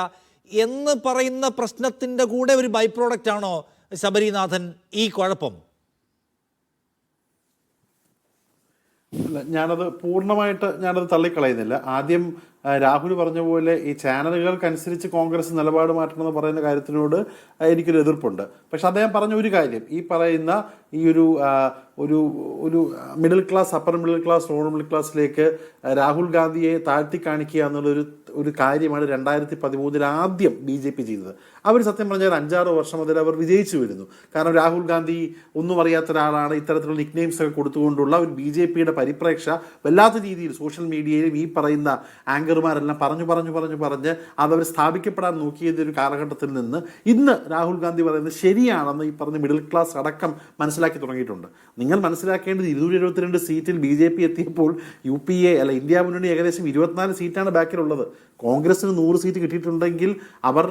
എന്ന് പറയുന്ന പ്രശ്നത്തിൻ്റെ കൂടെ ഒരു ബൈ പ്രോഡക്റ്റ് ആണോ ശബരിനാഥൻ ഈ കുഴപ്പം? ഞാനത് തള്ളിക്കളയുന്നില്ല. ആദ്യം രാഹുൽ പറഞ്ഞ പോലെ ഈ ചാനലുകൾക്കനുസരിച്ച് കോൺഗ്രസ് നിലപാട് മാറ്റണമെന്ന് പറയുന്ന കാര്യത്തിനോട് എനിക്കൊരു എതിർപ്പുണ്ട്. പക്ഷെ അദ്ദേഹം പറഞ്ഞ ഒരു കാര്യം, ഈ പറയുന്ന ഈ ഒരു middle class, upper middle class, lower middle ക്ലാസ്സിലേക്ക് രാഹുൽ ഗാന്ധിയെ താഴ്ത്തി കാണിക്കുക എന്നുള്ളൊരു കാര്യമാണ് 2013 ആദ്യം BJP ചെയ്തത്. അവർ സത്യം പറഞ്ഞാൽ 5-6 വർഷം മുതൽ അവർ വിജയിച്ചു വരുന്നു. കാരണം രാഹുൽ ഗാന്ധി ഒന്നും അറിയാത്ത ഒരാളാണ്, ഇത്തരത്തിലുള്ള നിക്നെയിംസ് ഒക്കെ കൊടുത്തുകൊണ്ടുള്ള ഒരു BJPയുടെ പരിപ്രേക്ഷ വല്ലാത്ത രീതിയിൽ സോഷ്യൽ മീഡിയയിലും ഈ പറയുന്ന ആങ്കർമാരെല്ലാം പറഞ്ഞ് അതവർ സ്ഥാപിക്കപ്പെടാൻ നോക്കിയത് ഒരു കാലഘട്ടത്തിൽ നിന്ന് ഇന്ന് രാഹുൽ ഗാന്ധി പറയുന്നത് ശരിയാണെന്ന് ഈ പറഞ്ഞ മിഡിൽ ക്ലാസ് അടക്കം മനസ്സിലാക്കി തുടങ്ങിയിട്ടുണ്ട്. നിങ്ങൾ മനസ്സിലാക്കേണ്ടത് 272 സീറ്റിൽ BJP എത്തിയപ്പോൾ UPA അല്ല ഇന്ത്യ മുന്നണി ഏകദേശം 24 സീറ്റാണ് ബാക്കിലുള്ളത്. കോൺഗ്രസിന് 100 സീറ്റ് കിട്ടിയിട്ടുണ്ടെങ്കിൽ അവർ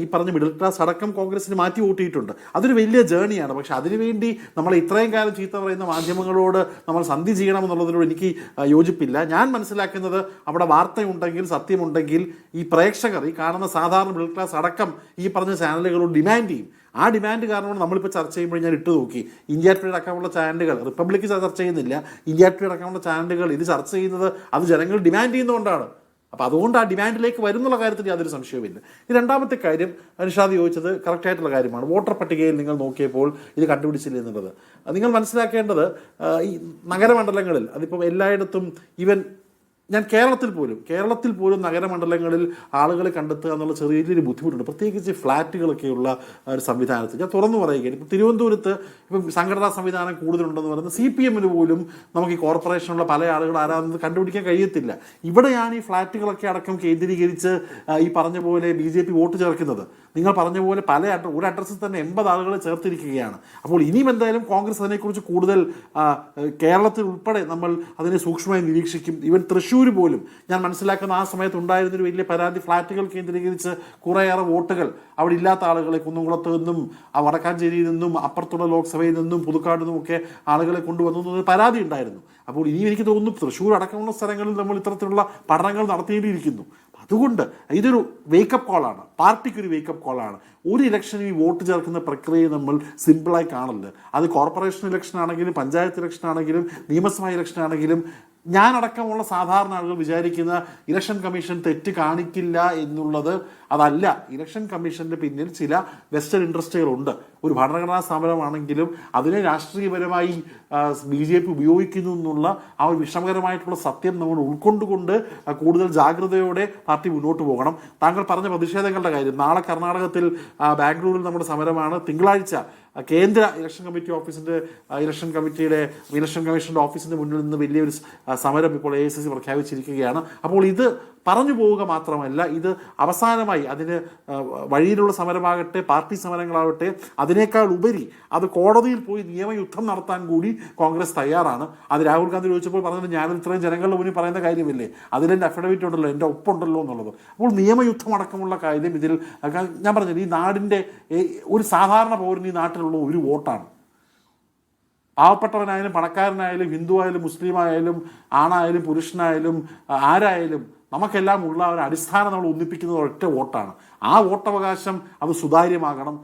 ഈ പറഞ്ഞ മിഡിൽ ക്ലാസ് അടക്കം കോൺഗ്രസിന് മാറ്റി വോട്ടിയിട്ടുണ്ട്. അതൊരു വലിയ ജേണിയാണ്. പക്ഷെ അതിനുവേണ്ടി നമ്മൾ ഇത്രയും കാലം ചീത്ത പറയുന്ന മാധ്യമങ്ങളോട് നമ്മൾ സന്ധി ചെയ്യണമെന്നുള്ളതിനോട് എനിക്ക് യോജിപ്പില്ല. ഞാൻ മനസ്സിലാക്കുന്നത് അവിടെ വാർത്തയുണ്ടെങ്കിൽ, സത്യമുണ്ടെങ്കിൽ ഈ പ്രേക്ഷകർ, ഈ കാണുന്ന സാധാരണ മിഡിൽ ക്ലാസ് അടക്കം ഈ പറഞ്ഞ ചാനലുകളോട് ഡിമാൻഡ് ചെയ്യും. ആ ഡിമാൻഡ് കാരണമാണ് നമ്മളിപ്പോൾ ചർച്ച ചെയ്യുമ്പോൾ ഞാൻ ഇട്ട് നോക്കി ഇന്ത്യ ടുഡേ അടക്കമുള്ള ചാനലുകൾ, റിപ്പബ്ലിക് ചർച്ച ചെയ്യുന്നില്ല, ഇന്ത്യ ടുഡേ അടക്കമുള്ള ചാനലുകൾ ഇത് ചർച്ച ചെയ്യുന്നത് അത് ജനങ്ങൾ ഡിമാൻഡ് ചെയ്യുന്നതുകൊണ്ടാണ്. അപ്പോൾ അതുകൊണ്ട് ആ ഡിമാൻഡിലേക്ക് വരുന്നുള്ള കാര്യത്തിൽ യാതൊരു സംശയവുമില്ല. ഈ രണ്ടാമത്തെ കാര്യം നിഷാദ് ചോദിച്ചത് കറക്റ്റായിട്ടുള്ള കാര്യമാണ്. വോട്ടർ പട്ടികയിൽ നിങ്ങൾ നോക്കിയപ്പോൾ ഇത് കണ്ടുപിടിച്ചില്ല എന്നുള്ളത് നിങ്ങൾ മനസ്സിലാക്കേണ്ടത് ഈ നഗരമണ്ഡലങ്ങളിൽ അതിപ്പം എല്ലായിടത്തും ഈവൻ ഞാൻ കേരളത്തിൽ പോലും നഗരമണ്ഡലങ്ങളിൽ ആളുകളെ കണ്ടെത്തുക എന്നുള്ള ചെറിയൊരു ബുദ്ധിമുട്ടുണ്ട്, പ്രത്യേകിച്ച് ഫ്ലാറ്റുകളൊക്കെയുള്ള ഒരു സംവിധാനത്തിൽ. ഞാൻ തുറന്നു പറയുകയാണ്, ഇപ്പം തിരുവനന്തപുരത്ത് ഇപ്പം സംഘടനാ സംവിധാനം കൂടുതലുണ്ടെന്ന് പറയുന്നത് CPM പോലും നമുക്ക് ഈ കോർപ്പറേഷനുള്ള പല ആളുകൾ ആരാധന കണ്ടുപിടിക്കാൻ കഴിയത്തില്ല. ഇവിടെയാണ് ഈ ഫ്ലാറ്റുകളൊക്കെ അടക്കം കേന്ദ്രീകരിച്ച് ഈ പറഞ്ഞ പോലെ BJP വോട്ട് ചേർക്കുന്നത്. നിങ്ങൾ പറഞ്ഞ പോലെ ഒരു അഡ്രസ്സിൽ തന്നെ 80 ആളുകളെ ചേർത്തിരിക്കുകയാണ്. അപ്പോൾ ഇനിയും എന്തായാലും കോൺഗ്രസ് അതിനെക്കുറിച്ച് കൂടുതൽ കേരളത്തിൽ ഉൾപ്പെടെ നമ്മൾ അതിനെ സൂക്ഷ്മമായി നിരീക്ഷിക്കും. ഈവൻ തൃശ്ശൂർ പോലും ഞാൻ മനസ്സിലാക്കുന്ന ആ സമയത്ത് ഉണ്ടായിരുന്നൊരു വലിയ പരാതി, ഫ്ലാറ്റുകൾ കേന്ദ്രീകരിച്ച് കുറേയേറെ വോട്ടുകൾ അവിടെ ഇല്ലാത്ത ആളുകളെ കുന്നംകുളത്ത് നിന്നും വടക്കാഞ്ചേരിയിൽ നിന്നും അപ്പുറത്തുള്ള ലോക്സഭയിൽ നിന്നും പുതുക്കാട് നിന്നും ഒക്കെ ആളുകളെ കൊണ്ടുവന്നു പരാതി ഉണ്ടായിരുന്നു. അപ്പോൾ ഇനി എനിക്ക് തോന്നുന്നു തൃശ്ശൂർ അടക്കമുള്ള സ്ഥലങ്ങളിൽ നമ്മൾ ഇത്തരത്തിലുള്ള പഠനങ്ങൾ നടത്തേണ്ടിയിരിക്കുന്നു. അതുകൊണ്ട് ഇതൊരു വേക്കപ്പ് കോളാണ്, പാർട്ടിക്കൊരു വേക്കപ്പ് കോളാണ്. ഒരു ഇലക്ഷന് ഈ വോട്ട് ചേർക്കുന്ന പ്രക്രിയയെ നമ്മൾ സിമ്പിളായി കാണരുത്. അത് കോർപ്പറേഷൻ ഇലക്ഷൻ ആണെങ്കിലും പഞ്ചായത്ത് ഇലക്ഷൻ ആണെങ്കിലും നിയമസഭാ ഇലക്ഷൻ ആണെങ്കിലും ഞാനടക്കമുള്ള സാധാരണ ആളുകൾ വിചാരിക്കുന്ന ഇലക്ഷൻ കമ്മീഷൻ തെറ്റ് കാണിക്കില്ല എന്നുള്ളത് അതല്ല. ഇലക്ഷൻ കമ്മീഷന്റെ പിന്നിൽ ചില വെസ്റ്റേൺ ഇൻട്രസ്റ്റുകളുണ്ട്. ഒരു ഭരണഘടനാ സ്ഥാപനമാണെങ്കിലും അതിനെ രാഷ്ട്രീയപരമായി BJP ഉപയോഗിക്കുന്നു എന്നുള്ള ആ ഒരു വിഷമകരമായിട്ടുള്ള സത്യം നമ്മൾ ഉൾക്കൊണ്ടുകൊണ്ട് കൂടുതൽ ജാഗ്രതയോടെ പാർട്ടി മുന്നോട്ട് പോകണം. താങ്കൾ പറഞ്ഞ പ്രതിഷേധങ്ങളുടെ കാര്യം, നാളെ കർണാടകത്തിൽ ബാംഗ്ലൂരിൽ നമ്മുടെ സമരമാണ്. തിങ്കളാഴ്ച കേന്ദ്ര ഇലക്ഷൻ കമ്മീഷന്റെ ഓഫീസിന്റെ മുന്നിൽ നിന്ന് വലിയൊരു സമരം ഇപ്പോൾ AICC പ്രഖ്യാപിച്ചിരിക്കുകയാണ്. അപ്പോൾ ഇത് പറഞ്ഞു പോവുക മാത്രമല്ല, ഇത് അവസാനമായി അതിന് വഴിയിലുള്ള സമരമാകട്ടെ പാർട്ടി സമരങ്ങളാകട്ടെ അതിനേക്കാൾ ഉപരി അത് കോടതിയിൽ പോയി നിയമയുദ്ധം നടത്താൻ കൂടി കോൺഗ്രസ് തയ്യാറാണ്. അത് രാഹുൽ ഗാന്ധി ചോദിച്ചപ്പോൾ പറഞ്ഞത് ഞാൻ ഇത്രയും ജനങ്ങളുടെ മുന്നിൽ പറയുന്ന കാര്യമില്ലേ, അതിലെൻ്റെ അഫിഡവിറ്റ് ഉണ്ടല്ലോ, എൻ്റെ ഒപ്പുണ്ടല്ലോ എന്നുള്ളത്. അപ്പോൾ നിയമയുദ്ധം അടക്കമുള്ള കാര്യം ഇതിൽ ഞാൻ പറഞ്ഞത് ഈ നാടിൻ്റെ ഒരു സാധാരണ പൗരന് ഈ നാട്ടിലുള്ള ഒരു വോട്ടാണ്. പാവപ്പെട്ടവനായാലും പണക്കാരനായാലും ഹിന്ദു ആയാലും മുസ്ലിം ആയാലും ആണായാലും പുരുഷനായാലും ആരായാലും നമുക്കെല്ലാം ഉള്ള ഒരു അടിസ്ഥാനം നമ്മൾ ഒന്നിപ്പിക്കുന്നത് ഒറ്റ വോട്ടാണ്. ആ വോട്ടവകാശം അത് സുതാര്യമാകണം,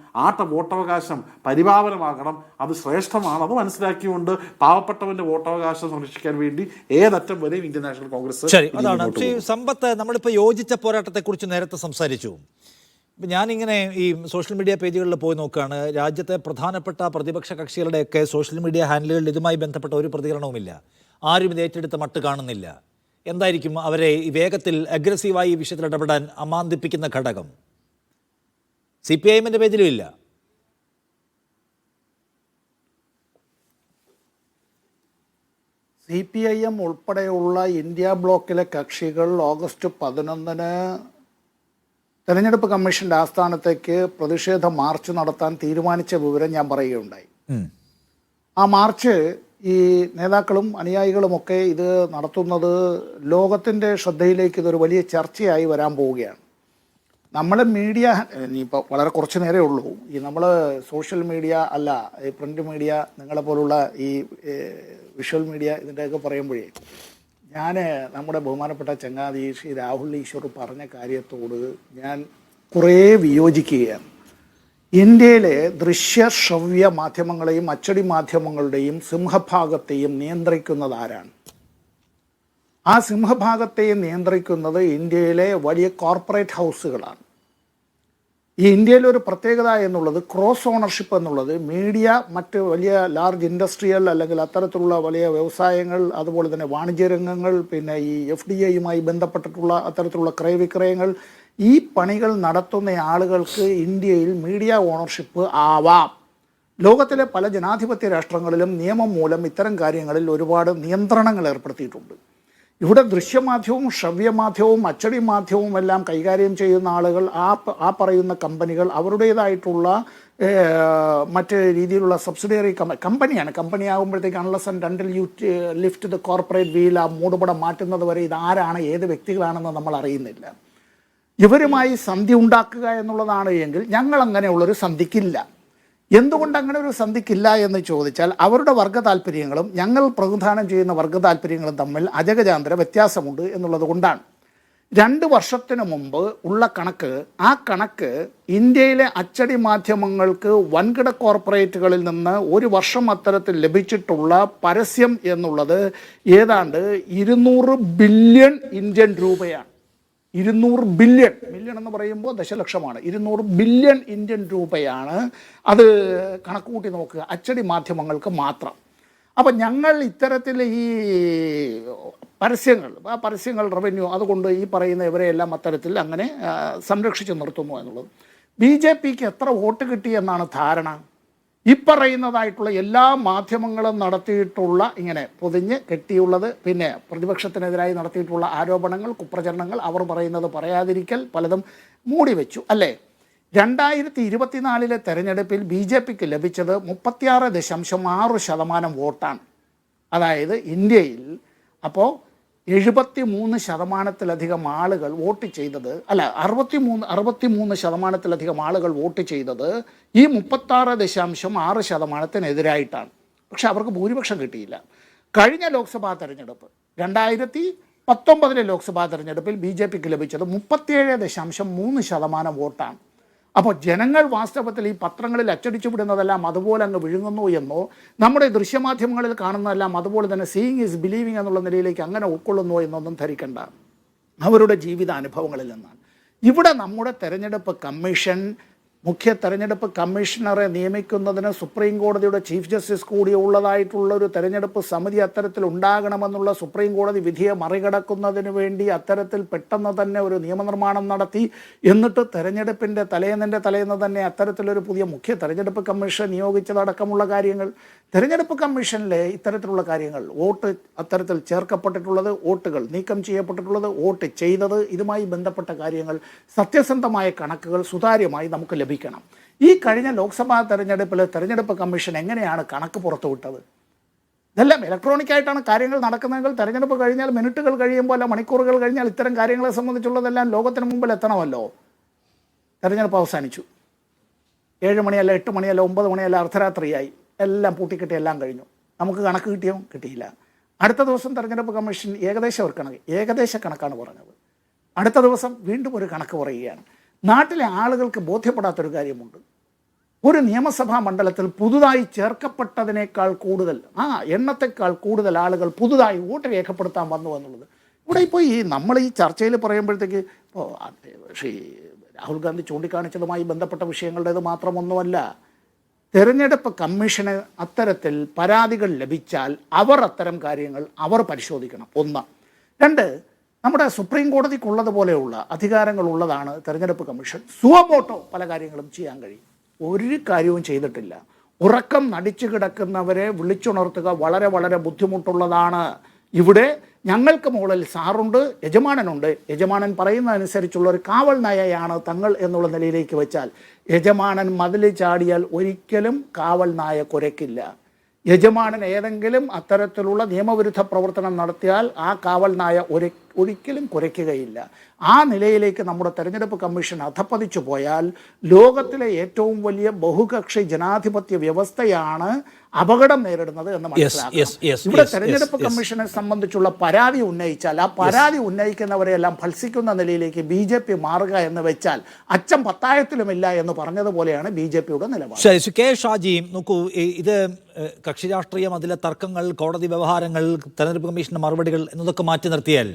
വോട്ടവകാശം പരിപാവനമാകണം, അത് ശ്രേഷ്ഠമാണ്. അത് മനസ്സിലാക്കിക്കൊണ്ട് പാവപ്പെട്ടവന്റെ വോട്ടവകാശം സംരക്ഷിക്കാൻ വേണ്ടി ഏതറ്റം വരെയും ഇന്ത്യൻ നാഷണൽ കോൺഗ്രസ്. ശരി, അതാണ് സമ്പത്ത്. നമ്മളിപ്പോൾ യോജിച്ച പോരാട്ടത്തെക്കുറിച്ച് നേരത്തെ സംസാരിച്ചു. ഞാനിങ്ങനെ ഈ സോഷ്യൽ മീഡിയ പേജുകളിൽ പോയി നോക്കുകയാണ്. രാജ്യത്തെ പ്രധാനപ്പെട്ട പ്രതിപക്ഷ കക്ഷികളുടെയൊക്കെ സോഷ്യൽ മീഡിയ ഹാൻഡിലുകളിൽ ഇതുമായി ബന്ധപ്പെട്ട ഒരു പ്രതികരണവുമില്ല. ആരും ഇത് ഏറ്റെടുത്ത മട്ട് കാണുന്നില്ല. എന്തായിരിക്കും അവരെ ഈ വേഗത്തിൽ അഗ്രസീവായി ഈ വിഷയത്തിൽ ഇടപെടാൻ അമാന്തിപ്പിക്കുന്ന ഘടകം? CPIM പേജിലും ഇല്ല. CPIM ഉൾപ്പെടെയുള്ള ഇന്ത്യ ബ്ലോക്കിലെ കക്ഷികൾ ഓഗസ്റ്റ് 11-ന് തെരഞ്ഞെടുപ്പ് കമ്മീഷന്റെ ആസ്ഥാനത്തേക്ക് പ്രതിഷേധ മാർച്ച് നടത്താൻ തീരുമാനിച്ച വിവരം ഞാൻ പറയുകയുണ്ടായി. ആ മാർച്ച് ഈ നേതാക്കളും അനുയായികളുമൊക്കെ ഇത് നടത്തുന്നത് ലോകത്തിൻ്റെ ശ്രദ്ധയിലേക്ക് ഇതൊരു വലിയ ചർച്ചയായി വരാൻ പോവുകയാണ്. നമ്മൾ മീഡിയ ഇനിയിപ്പോൾ വളരെ കുറച്ച് നേരേ ഉള്ളൂ, ഈ നമ്മൾ സോഷ്യൽ മീഡിയ അല്ല ഈ പ്രിൻ്റ് മീഡിയ നിങ്ങളെ പോലുള്ള ഈ വിഷ്വൽ മീഡിയ ഇതിൻ്റെയൊക്കെ പറയുമ്പോഴേ ഞാൻ നമ്മുടെ ബഹുമാനപ്പെട്ട ചങ്ങാതി ശ്രീ രാഹുൽ ഈശ്വർ പറഞ്ഞ കാര്യത്തോട് ഞാൻ കുറേ വിയോജിക്കുകയാണ്. ഇന്ത്യയിലെ ദൃശ്യ ശ്രവ്യ മാധ്യമങ്ങളെയും അച്ചടി മാധ്യമങ്ങളുടെയും സിംഹഭാഗത്തെയും നിയന്ത്രിക്കുന്നത് ആരാണ്? ആ സിംഹഭാഗത്തെയും നിയന്ത്രിക്കുന്നത് ഇന്ത്യയിലെ വലിയ കോർപ്പറേറ്റ് ഹൗസുകളാണ്. ഈ ഇന്ത്യയിലെ ഒരു പ്രത്യേകത എന്നുള്ളത് ക്രോസ് ഓണർഷിപ്പ് എന്നുള്ളത് മീഡിയ, മറ്റ് വലിയ ലാർജ് ഇൻഡസ്ട്രിയൽ അല്ലെങ്കിൽ അത്തരത്തിലുള്ള വലിയ വ്യവസായങ്ങൾ, അതുപോലെ തന്നെ വാണിജ്യ രംഗങ്ങൾ, പിന്നെ ഈ FDIയുമായി ബന്ധപ്പെട്ടിട്ടുള്ള അത്തരത്തിലുള്ള ക്രയവിക്രയങ്ങൾ, ഈ പണികൾ നടത്തുന്ന ആളുകൾക്ക് ഇന്ത്യയിൽ മീഡിയ ഓണർഷിപ്പ് ആവാം. ലോകത്തിലെ പല ജനാധിപത്യ രാഷ്ട്രങ്ങളിലും നിയമം മൂലം ഇത്തരം കാര്യങ്ങളിൽ ഒരുപാട് നിയന്ത്രണങ്ങൾ ഏർപ്പെടുത്തിയിട്ടുണ്ട്. ഇവിടെ ദൃശ്യമാധ്യമവും ശ്രവ്യമാധ്യമവും അച്ചടി മാധ്യമവും എല്ലാം കൈകാര്യം ചെയ്യുന്ന ആളുകൾ, ആ പറയുന്ന കമ്പനികൾ അവരുടേതായിട്ടുള്ള മറ്റ് രീതിയിലുള്ള സബ്സിഡിയറി കമ്പനിയാണ്. കമ്പനി ആകുമ്പോഴത്തേക്ക് unless and until you lift the corporate wheel, ആ മൂടുപടം മാറ്റുന്നത് വരെ ഇതാരാണ് ഏത് വ്യക്തികളാണെന്ന് നമ്മൾ അറിയുന്നില്ല. ഇവരുമായി സന്ധി ഉണ്ടാക്കുക എന്നുള്ളതാണ് എങ്കിൽ ഞങ്ങൾ അങ്ങനെയുള്ളൊരു സന്ധിക്കില്ല. എന്തുകൊണ്ട് അങ്ങനെ ഒരു സന്ധിക്കില്ല എന്ന് ചോദിച്ചാൽ അവരുടെ വർഗ താല്പര്യങ്ങളും ഞങ്ങൾ പ്രതിനിധാനം ചെയ്യുന്ന വർഗ താല്പര്യങ്ങളും തമ്മിൽ അജഗജാന്തര വ്യത്യാസമുണ്ട് എന്നുള്ളത് കൊണ്ടാണ്. 2 വർഷത്തിന് മുമ്പ് ഉള്ള കണക്ക്, ആ കണക്ക് ഇന്ത്യയിലെ അച്ചടി മാധ്യമങ്ങൾക്ക് വൻകിട കോർപ്പറേറ്റുകളിൽ നിന്ന് ഒരു വർഷം അത്തരത്തിൽ ലഭിച്ചിട്ടുള്ള പരസ്യം എന്നുള്ളത് ഏതാണ്ട് 200 ബില്യൺ ഇന്ത്യൻ രൂപയാണ്. 200 ബില്യൺ, മില്യൺ എന്ന് പറയുമ്പോൾ ദശലക്ഷമാണ്. 200 ബില്യൺ ഇന്ത്യൻ രൂപയാണ്. അത് കണക്കുകൂട്ടി നോക്കുക, അച്ചടി മാധ്യമങ്ങൾക്ക് മാത്രം. അപ്പം ഞങ്ങൾ ഇത്തരത്തിൽ ഈ പരസ്യങ്ങൾ റവന്യൂ അതുകൊണ്ട് ഈ പറയുന്ന ഇവരെയെല്ലാം അത്തരത്തിൽ അങ്ങനെ സംരക്ഷിച്ച് നിർത്തുന്നു എന്നുള്ളത്. BJPക്ക് എത്ര വോട്ട് കിട്ടിയെന്നാണ് ധാരണ? പറയുന്നതായിട്ടുള്ള എല്ലാ മാധ്യമങ്ങളും നടത്തിയിട്ടുള്ള ഇങ്ങനെ പൊതിഞ്ഞ് കെട്ടിയുള്ളത്, പിന്നെ പ്രതിപക്ഷത്തിനെതിരായി നടത്തിയിട്ടുള്ള ആരോപണങ്ങൾ, കുപ്രചരണങ്ങൾ, അവർ പറയുന്നത് പറയാതിരിക്കൽ, പലതും മൂടി വെച്ചു അല്ലേ? 2024 തെരഞ്ഞെടുപ്പിൽ BJPക്ക് ലഭിച്ചത് 36.6% വോട്ടാണ്. അതായത് ഇന്ത്യയിൽ അപ്പോൾ 73%-ലധികം ആളുകൾ വോട്ട് ചെയ്തത്, അല്ല 63%-ലധികം ആളുകൾ വോട്ട് ചെയ്തത് ഈ 36.6%-നെതിരായിട്ടാണ്. പക്ഷെ അവർക്ക് ഭൂരിപക്ഷം കിട്ടിയില്ല. കഴിഞ്ഞ ലോക്സഭാ തെരഞ്ഞെടുപ്പ് 2019 ലോക്സഭാ തെരഞ്ഞെടുപ്പിൽ BJPക്ക് ലഭിച്ചത് 37.3% വോട്ടാണ്. അപ്പോൾ ജനങ്ങൾ വാസ്തവത്തിൽ ഈ പത്രങ്ങളിൽ അച്ചടിച്ചു വിടുന്നതെല്ലാം അതുപോലെ അങ്ങ് വിഴുങ്ങുന്നു എന്നോ, നമ്മുടെ ദൃശ്യമാധ്യമങ്ങളിൽ കാണുന്നതെല്ലാം അതുപോലെ തന്നെ സീയിങ് ഈസ് ബിലീവിങ് എന്നുള്ള നിലയിലേക്ക് അങ്ങനെ ഉൾക്കൊള്ളുന്നു എന്നൊന്നും ധരിക്കണ്ട. അവരുടെ ജീവിതാനുഭവങ്ങളിൽ നിന്നാണ്. ഇവിടെ നമ്മുടെ തെരഞ്ഞെടുപ്പ് കമ്മീഷൻ, മുഖ്യ തെരഞ്ഞെടുപ്പ് കമ്മീഷണറെ നിയമിക്കുന്നതിന് സുപ്രീം കോടതിയുടെ ചീഫ് ജസ്റ്റിസ് കൂടി ഉള്ളതായിട്ടുള്ള ഒരു തെരഞ്ഞെടുപ്പ് സമിതി അത്തരത്തിൽ ഉണ്ടാകണമെന്നുള്ള സുപ്രീം കോടതി വിധിയെ മറികടക്കുന്നതിന് വേണ്ടി അത്തരത്തിൽ പെട്ടെന്ന് തന്നെ ഒരു നിയമനിർമ്മാണം നടത്തി, എന്നിട്ട് തെരഞ്ഞെടുപ്പിൻ്റെ തലേന്ന് തന്നെ അത്തരത്തിലൊരു പുതിയ മുഖ്യ തെരഞ്ഞെടുപ്പ് കമ്മീഷൻ നിയോഗിച്ചതടക്കമുള്ള കാര്യങ്ങൾ, തെരഞ്ഞെടുപ്പ് കമ്മീഷനിലെ ഇത്തരത്തിലുള്ള കാര്യങ്ങൾ, വോട്ട് അത്തരത്തിൽ ചേർക്കപ്പെട്ടിട്ടുള്ളത്, വോട്ടുകൾ നീക്കം ചെയ്യപ്പെട്ടിട്ടുള്ളത്, വോട്ട് ചെയ്തത്, ഇതുമായി ബന്ധപ്പെട്ട കാര്യങ്ങൾ, സത്യസന്ധമായ കണക്കുകൾ സുതാര്യമായി നമുക്ക് ലഭിക്കണം. ഈ കഴിഞ്ഞ ലോക്സഭാ തെരഞ്ഞെടുപ്പിൽ തെരഞ്ഞെടുപ്പ് കമ്മീഷൻ എങ്ങനെയാണ് കണക്ക് പുറത്തുവിട്ടത്? ഇതെല്ലാം ഇലക്ട്രോണിക് ആയിട്ടാണ് കാര്യങ്ങൾ നടക്കുന്നതെങ്കിൽ തെരഞ്ഞെടുപ്പ് കഴിഞ്ഞാൽ മിനിറ്റുകൾ കഴിയുമ്പോൾ അല്ല മണിക്കൂറുകൾ കഴിഞ്ഞാൽ ഇത്തരം കാര്യങ്ങളെ സംബന്ധിച്ചുള്ളതെല്ലാം ലോകത്തിന് മുമ്പിൽ എത്തണമല്ലോ. തെരഞ്ഞെടുപ്പ് അവസാനിച്ചു, 7 മണിയല്ല 8 മണിയല്ല 9 മണിയല്ല അർദ്ധരാത്രിയായി, എല്ലാം പൂട്ടിക്കെട്ടി എല്ലാം കഴിഞ്ഞു. നമുക്ക് കണക്ക് കിട്ടിയോ? കിട്ടിയില്ല. അടുത്ത ദിവസം തെരഞ്ഞെടുപ്പ് കമ്മീഷൻ ഏകദേശ കണക്കാണ് പറഞ്ഞത്. അടുത്ത ദിവസം വീണ്ടും ഒരു കണക്ക് പറയുകയാണ്. നാട്ടിലെ ആളുകൾക്ക് ബോധ്യപ്പെടാത്തൊരു കാര്യമുണ്ട്. ഒരു നിയമസഭാ മണ്ഡലത്തിൽ പുതുതായി ചേർക്കപ്പെട്ടതിനേക്കാൾ കൂടുതൽ, എണ്ണത്തെക്കാൾ കൂടുതൽ ആളുകൾ പുതുതായി വോട്ട് രേഖപ്പെടുത്താൻ വന്നു എന്നുള്ളത്. ഇവിടെ ഇപ്പോൾ നമ്മൾ ഈ ചർച്ചയിൽ പറയുമ്പോഴത്തേക്ക് ഇപ്പോൾ ശ്രീ രാഹുൽ ഗാന്ധി ചൂണ്ടിക്കാണിച്ചതുമായി ബന്ധപ്പെട്ട വിഷയങ്ങളുടേത് മാത്രമൊന്നുമല്ല. തെരഞ്ഞെടുപ്പ് കമ്മീഷന് അത്തരത്തിൽ പരാതികൾ ലഭിച്ചാൽ അവർ അത്തരം കാര്യങ്ങൾ അവർ പരിശോധിക്കണം. 1. 2, നമ്മുടെ സുപ്രീം കോടതിക്കുള്ളതുപോലെയുള്ള അധികാരങ്ങളുള്ളതാണ് തെരഞ്ഞെടുപ്പ് കമ്മീഷൻ. സുവമോട്ടോ പല കാര്യങ്ങളും ചെയ്യാൻ കഴിയും. ഒരു കാര്യവും ചെയ്തിട്ടില്ല. ഉറക്കം നടിച്ചു കിടക്കുന്നവരെ വിളിച്ചുണർത്തുക വളരെ വളരെ ബുദ്ധിമുട്ടുള്ളതാണ്. ഇവിടെ ഞങ്ങൾക്ക് മുകളിൽ സാറുണ്ട്, യജമാനനുണ്ട്. യജമാനൻ പറയുന്നതനുസരിച്ചുള്ള ഒരു കാവൽ നയയാണ് തങ്ങൾ എന്നുള്ള നിലയിലേക്ക് വെച്ചാൽ, യജമാനൻ മതിൽ ചാടിയാൽ ഒരിക്കലും കാവൽ നായ കുരയ്ക്കില്ല. യജമാനൻ ഏതെങ്കിലും അത്തരത്തിലുള്ള നിയമവിരുദ്ധ പ്രവർത്തനം നടത്തിയാൽ ആ കാവൽ നായ ഒരിക്കലും കുരയ്ക്കുകയില്ല. ആ നിലയിലേക്ക് നമ്മുടെ തെരഞ്ഞെടുപ്പ് കമ്മീഷൻ അധപ്പതിച്ചു പോയാൽ ലോകത്തിലെ ഏറ്റവും വലിയ ബഹുകക്ഷി ജനാധിപത്യ വ്യവസ്ഥയാണ് അപകടം നേരിടുന്നത് എന്ന് മനസ്സിലാക്കണം. ഇവിടെ തെരഞ്ഞെടുപ്പ് കമ്മീഷനെ സംബന്ധിച്ചുള്ള പരാതി ഉന്നയിച്ചാൽ ആ പരാതി ഉന്നയിക്കുന്നവരെയെല്ലാം ഭത്സിക്കുന്ന നിലയിലേക്ക് BJP മാറുക എന്ന് വെച്ചാൽ അച്ചം പത്തായത്തിലുമില്ല എന്ന് പറഞ്ഞതുപോലെയാണ് BJPയുടെ നിലപാട്. ശരി, കെ ഷാജി, നോക്കൂ, ഇത് കക്ഷി രാഷ്ട്രീയം, അതിലെ തർക്കങ്ങൾ, കോടതി വ്യവഹാരങ്ങൾ, തെരഞ്ഞെടുപ്പ് കമ്മീഷന്റെ മറുപടികൾ എന്നതൊക്കെ മാറ്റി നിർത്തിയാൽ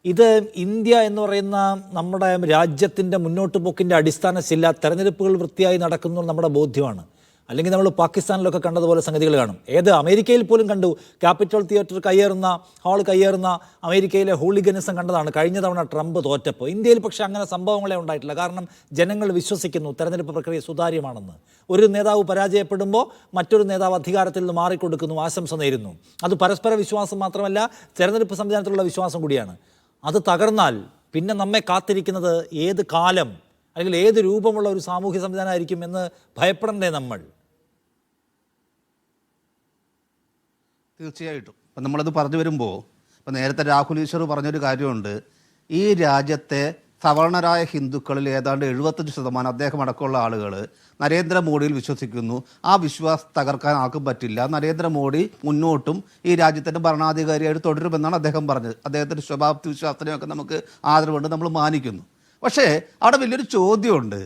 ഇത് ഇന്ത്യ എന്ന് പറയുന്ന നമ്മുടെ രാജ്യത്തിൻ്റെ മുന്നോട്ട് പോക്കിൻ്റെ അടിസ്ഥാന ശില, തെരഞ്ഞെടുപ്പുകൾ വൃത്തിയായി നടക്കുന്നു നമ്മുടെ ബോധ്യമാണ്. അല്ലെങ്കിൽ നമ്മൾ പാകിസ്ഥാനിലൊക്കെ കണ്ടതുപോലെ സംഗതികൾ കാണും. അമേരിക്കയിൽ പോലും കണ്ടു, ക്യാപിറ്റൽ തിയേറ്റർ ഹാൾ കയ്യേറുന്ന അമേരിക്കയിലെ ഹൂളിഗനിസം കണ്ടതാണ് കഴിഞ്ഞ തവണ ട്രംപ് തോറ്റപ്പോൾ. ഇന്ത്യയിൽ പക്ഷേ അങ്ങനെ സംഭവങ്ങളെ ഉണ്ടായിട്ടില്ല. കാരണം ജനങ്ങൾ വിശ്വസിക്കുന്നു തെരഞ്ഞെടുപ്പ് പ്രക്രിയ സുതാര്യമാണെന്ന്. ഒരു നേതാവ് പരാജയപ്പെടുമ്പോൾ മറ്റൊരു നേതാവ് അധികാരത്തിൽ നിന്ന് മാറിക്കൊടുക്കുന്നു, ആശംസ നേരുന്നു. അത് പരസ്പര വിശ്വാസം മാത്രമല്ല, തെരഞ്ഞെടുപ്പ് സംവിധാനത്തിലുള്ള വിശ്വാസം കൂടിയാണ്. അത് തകർന്നാൽ പിന്നെ നമ്മെ കാത്തിരിക്കുന്നത് ഏത് കാലം അല്ലെങ്കിൽ ഏത് രൂപമുള്ള ഒരു സാമൂഹ്യ സംവിധാനമായിരിക്കും എന്ന് ഭയപ്പെടണ്ടേ നമ്മൾ? തീർച്ചയായിട്ടും. അപ്പം നമ്മളത് പറഞ്ഞു വരുമ്പോൾ, ഇപ്പം നേരത്തെ രാഹുൽ ഈശ്വർ പറഞ്ഞൊരു കാര്യമുണ്ട്, ഈ രാജ്യത്തെ സവർണരായ ഹിന്ദുക്കളിൽ ഏതാണ്ട് 75% അദ്ദേഹം അടക്കമുള്ള ആളുകൾ നരേന്ദ്രമോദിയിൽ വിശ്വസിക്കുന്നു. ആ വിശ്വാസം തകർക്കാൻ ആർക്കും പറ്റില്ല. നരേന്ദ്രമോദി മുന്നോട്ടും ഈ രാജ്യത്തിൻ്റെ ഭരണാധികാരിയായിട്ട് തുടരുമെന്നാണ് അദ്ദേഹം പറഞ്ഞത്. അദ്ദേഹത്തിൻ്റെ ശുഭാപ്തി വിശ്വാസത്തിനെയൊക്കെ നമുക്ക് ആദരവുണ്ട്, നമ്മൾ മാനിക്കുന്നു. പക്ഷേ അവിടെ വലിയൊരു ചോദ്യമുണ്ട്.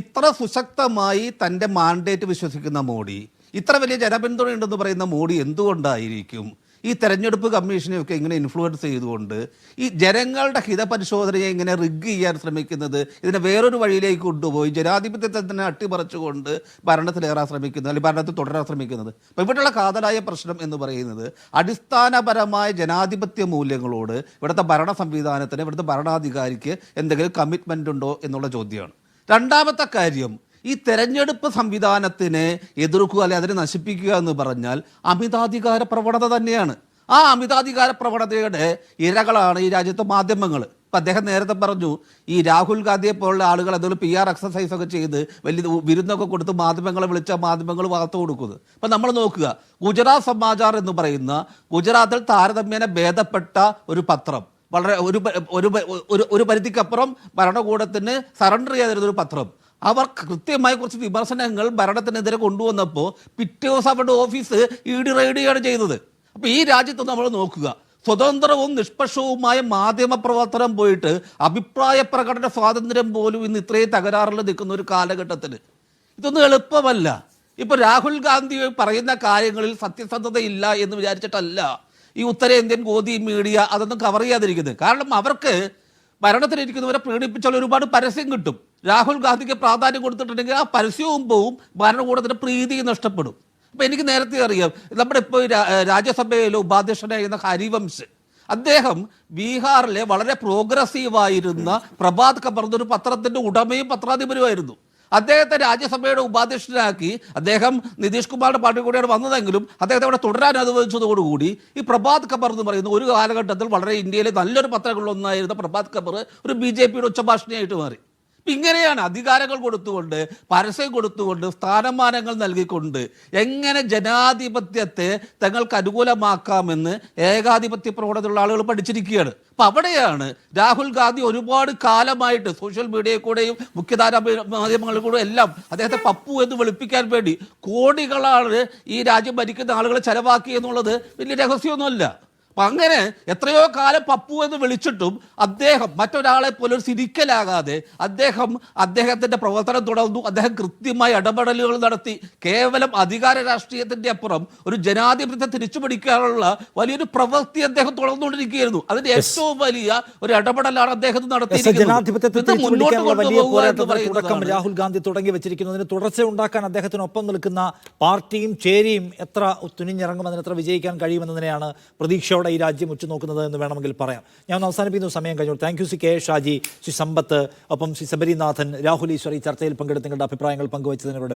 ഇത്ര സുശക്തമായി തൻ്റെ മാൻഡേറ്റ് വിശ്വസിക്കുന്ന മോഡി, ഇത്ര വലിയ ജനപിന്തുണയുണ്ടെന്ന് പറയുന്ന മോഡി എന്തുകൊണ്ടായിരിക്കും ഈ തെരഞ്ഞെടുപ്പ് കമ്മീഷനെയൊക്കെ ഇങ്ങനെ ഇൻഫ്ലുവൻസ് ചെയ്തുകൊണ്ട് ഈ ജനങ്ങളുടെ ഹിതപരിശോധനയെ ഇങ്ങനെ റിഗ് ചെയ്യാൻ ശ്രമിക്കുന്നത്, ഇതിനെ വേറൊരു വഴിയിലേക്ക് കൊണ്ടുപോയി ജനാധിപത്യത്തെ തന്നെ അട്ടിമറിച്ചുകൊണ്ട് ഭരണത്തിലേറാൻ ശ്രമിക്കുന്നത്, അല്ലെങ്കിൽ ഭരണത്തിൽ തുടരാൻ ശ്രമിക്കുന്നത്? അപ്പോൾ ഇവിടെയുള്ള കാതലായ പ്രശ്നം എന്ന് പറയുന്നത് അടിസ്ഥാനപരമായ ജനാധിപത്യ മൂല്യങ്ങളോട് ഇവിടുത്തെ ഭരണ സംവിധാനത്തിന്, ഇവിടുത്തെ ഭരണാധികാരിക്ക് എന്തെങ്കിലും കമ്മിറ്റ്മെൻ്റ് ഉണ്ടോ എന്നുള്ള ചോദ്യമാണ്. രണ്ടാമത്തെ കാര്യം, ഈ തെരഞ്ഞെടുപ്പ് സംവിധാനത്തിനെ എതിർക്കുക, അല്ലെങ്കിൽ അതിനെ നശിപ്പിക്കുക എന്ന് പറഞ്ഞാൽ അമിതാധികാര പ്രവണത തന്നെയാണ്. ആ അമിതാധികാര പ്രവണതയുടെ ഇരകളാണ് ഈ രാജ്യത്തെ മാധ്യമങ്ങൾ. ഇപ്പം അദ്ദേഹം നേരത്തെ പറഞ്ഞു, ഈ രാഹുൽ ഗാന്ധിയെ പോലുള്ള ആളുകൾ എന്തെങ്കിലും PR എക്സസൈസ് ഒക്കെ ചെയ്ത് വലിയ വിരുന്നൊക്കെ കൊടുത്ത് മാധ്യമങ്ങളെ വിളിച്ച മാധ്യമങ്ങൾ വാർത്ത കൊടുക്കുന്നത്. അപ്പം നമ്മൾ നോക്കുക, ഗുജറാത്ത് സമാചാർ എന്ന് പറയുന്ന ഗുജറാത്തിൽ താരതമ്യേന ഭേദപ്പെട്ട ഒരു പത്രം, വളരെ ഒരു പരിധിക്കപ്പുറം ഭരണകൂടത്തിന് സറണ്ടർ ചെയ്തിരുന്ന ഒരു പത്രം, അവർ കൃത്യമായി കുറച്ച് വിമർശനങ്ങൾ ഭരണത്തിനെതിരെ കൊണ്ടുവന്നപ്പോൾ പിറ്റേ ദിവസം അവരുടെ ഓഫീസ് ED റെയ്ഡ് ചെയ്യുകയാണ് ചെയ്തത്. അപ്പോൾ ഈ രാജ്യത്ത് നമ്മൾ നോക്കുക, സ്വതന്ത്രവും നിഷ്പക്ഷവുമായ മാധ്യമ പ്രവർത്തനം പോയിട്ട് അഭിപ്രായ പ്രകടന സ്വാതന്ത്ര്യം പോലും ഇന്ന് ഇത്രയും തകരാറിൽ നിൽക്കുന്ന ഒരു കാലഘട്ടത്തിൽ ഇതൊന്നും എളുപ്പമല്ല. ഇപ്പോൾ രാഹുൽ ഗാന്ധി പറയുന്ന കാര്യങ്ങളിൽ സത്യസന്ധതയില്ല എന്ന് വിചാരിച്ചിട്ടല്ല ഈ ഉത്തരേന്ത്യൻ ഗോദി മീഡിയ അതൊന്നും കവർ ചെയ്യാതിരിക്കുന്നത്. കാരണം അവർക്ക് ഭരണത്തിലിരിക്കുന്നവരെ പ്രീണിപ്പിച്ചാൽ ഒരുപാട് പരസ്യം കിട്ടും. രാഹുൽ ഗാന്ധിക്ക് പ്രാധാന്യം കൊടുത്തിട്ടുണ്ടെങ്കിൽ ആ പരസ്യവും പോവും, ഭരണകൂടത്തിൻ്റെ പ്രീതി നഷ്ടപ്പെടും. അപ്പം എനിക്ക് നേരത്തെ അറിയാം, നമ്മുടെ ഇപ്പോൾ രാജ്യസഭയിലെ ഉപാധ്യക്ഷനായിരുന്ന ഹരിവംശ്, അദ്ദേഹം ബീഹാറിലെ വളരെ പ്രോഗ്രസീവായിരുന്ന പ്രഭാത് ഖബർ എന്നൊരു പത്രത്തിൻ്റെ ഉടമയും പത്രാധിപരുമായിരുന്നു. അദ്ദേഹത്തെ രാജ്യസഭയുടെ ഉപാധ്യക്ഷനാക്കി അദ്ദേഹം നിതീഷ് കുമാറിന്റെ പാർട്ടി കൂടിയാണ് വന്നതെങ്കിലും അദ്ദേഹത്തെ അവിടെ തുടരാൻ അനുവദിച്ചതോടുകൂടി ഈ പ്രഭാത് ഖബർ എന്ന് പറയുന്ന ഒരു കാലഘട്ടത്തിൽ വളരെ ഇന്ത്യയിലെ നല്ലൊരു പത്രങ്ങളിലൊന്നായിരുന്ന പ്രഭാത് ഖബർ ഒരു BJPയുടെ ഉച്ചഭാഷണിയായിട്ട് മാറി. ഇങ്ങനെയാണ് അധികാരങ്ങൾ കൊടുത്തുകൊണ്ട്, പരസ്യം കൊടുത്തുകൊണ്ട്, സ്ഥാനമാനങ്ങൾ നൽകിക്കൊണ്ട് എങ്ങനെ ജനാധിപത്യത്തെ തങ്ങൾക്ക് അനുകൂലമാക്കാമെന്ന് ഏകാധിപത്യ പ്രവണതയുള്ള ആളുകൾ പഠിച്ചിരിക്കുകയാണ്. അപ്പം അവിടെയാണ് രാഹുൽ ഗാന്ധി ഒരുപാട് കാലമായിട്ട് സോഷ്യൽ മീഡിയയിൽ കൂടെയും മുഖ്യധാര മാധ്യമങ്ങളിൽ കൂടെ എല്ലാം അദ്ദേഹത്തെ പപ്പു എന്ന് വിളിപ്പിക്കാൻ വേണ്ടി കോടികളാണ് ഈ രാജ്യം ഭരിക്കുന്ന ആളുകളെ ചെലവാക്കി എന്നുള്ളത് വലിയ രഹസ്യമൊന്നുമല്ല. അപ്പം അങ്ങനെ എത്രയോ കാലം പപ്പു എന്ന് വിളിച്ചിട്ടും അദ്ദേഹം മറ്റൊരാളെ പോലെ ഒരു സിരിക്കലാകാതെ അദ്ദേഹത്തിൻ്റെ പ്രവർത്തനം തുടർന്നു. അദ്ദേഹം കൃത്യമായ ഇടപെടലുകൾ നടത്തി കേവലം അധികാര രാഷ്ട്രീയത്തിൻ്റെ അപ്പുറം ഒരു ജനാധിപത്യത്തെ തിരിച്ചു പിടിക്കാനുള്ള വലിയൊരു പ്രവൃത്തി അദ്ദേഹം തുടർന്നുകൊണ്ടിരിക്കുകയായിരുന്നു. അതിന്റെ ഏറ്റവും വലിയ ഒരു ഇടപെടലാണ് അദ്ദേഹം നടത്തിയിരിക്കുന്നത്. രാഹുൽ ഗാന്ധി തുടങ്ങി വെച്ചിരിക്കുന്നതിന് തുടർച്ച ഉണ്ടാക്കാൻ അദ്ദേഹത്തിനൊപ്പം നിൽക്കുന്ന പാർട്ടിയും ചേരിയും എത്ര തുനിഞ്ഞിറങ്ങുമെന്ന്, എത്ര വിജയിക്കാൻ കഴിയുമെന്നതിനെയാണ് പ്രതീക്ഷയോടെ ഈ രാജ്യം ഉറ്റുനോക്കുന്നത് എന്ന് വേണമെങ്കിൽ പറയാം. ഞാൻ അവസാനിപ്പിക്കുന്ന സമയം കഴിഞ്ഞു. Thank you CK Shaji, Shri Sampath, ഒപ്പം ശ്രീ ശബരിനാഥൻ, രാഹുൽ ഈശ്വർ ഈ ചർച്ചയിൽ പങ്കെടുത്ത് നിങ്ങളുടെ അഭിപ്രായങ്ങൾ പങ്കുവച്ചതിനോട്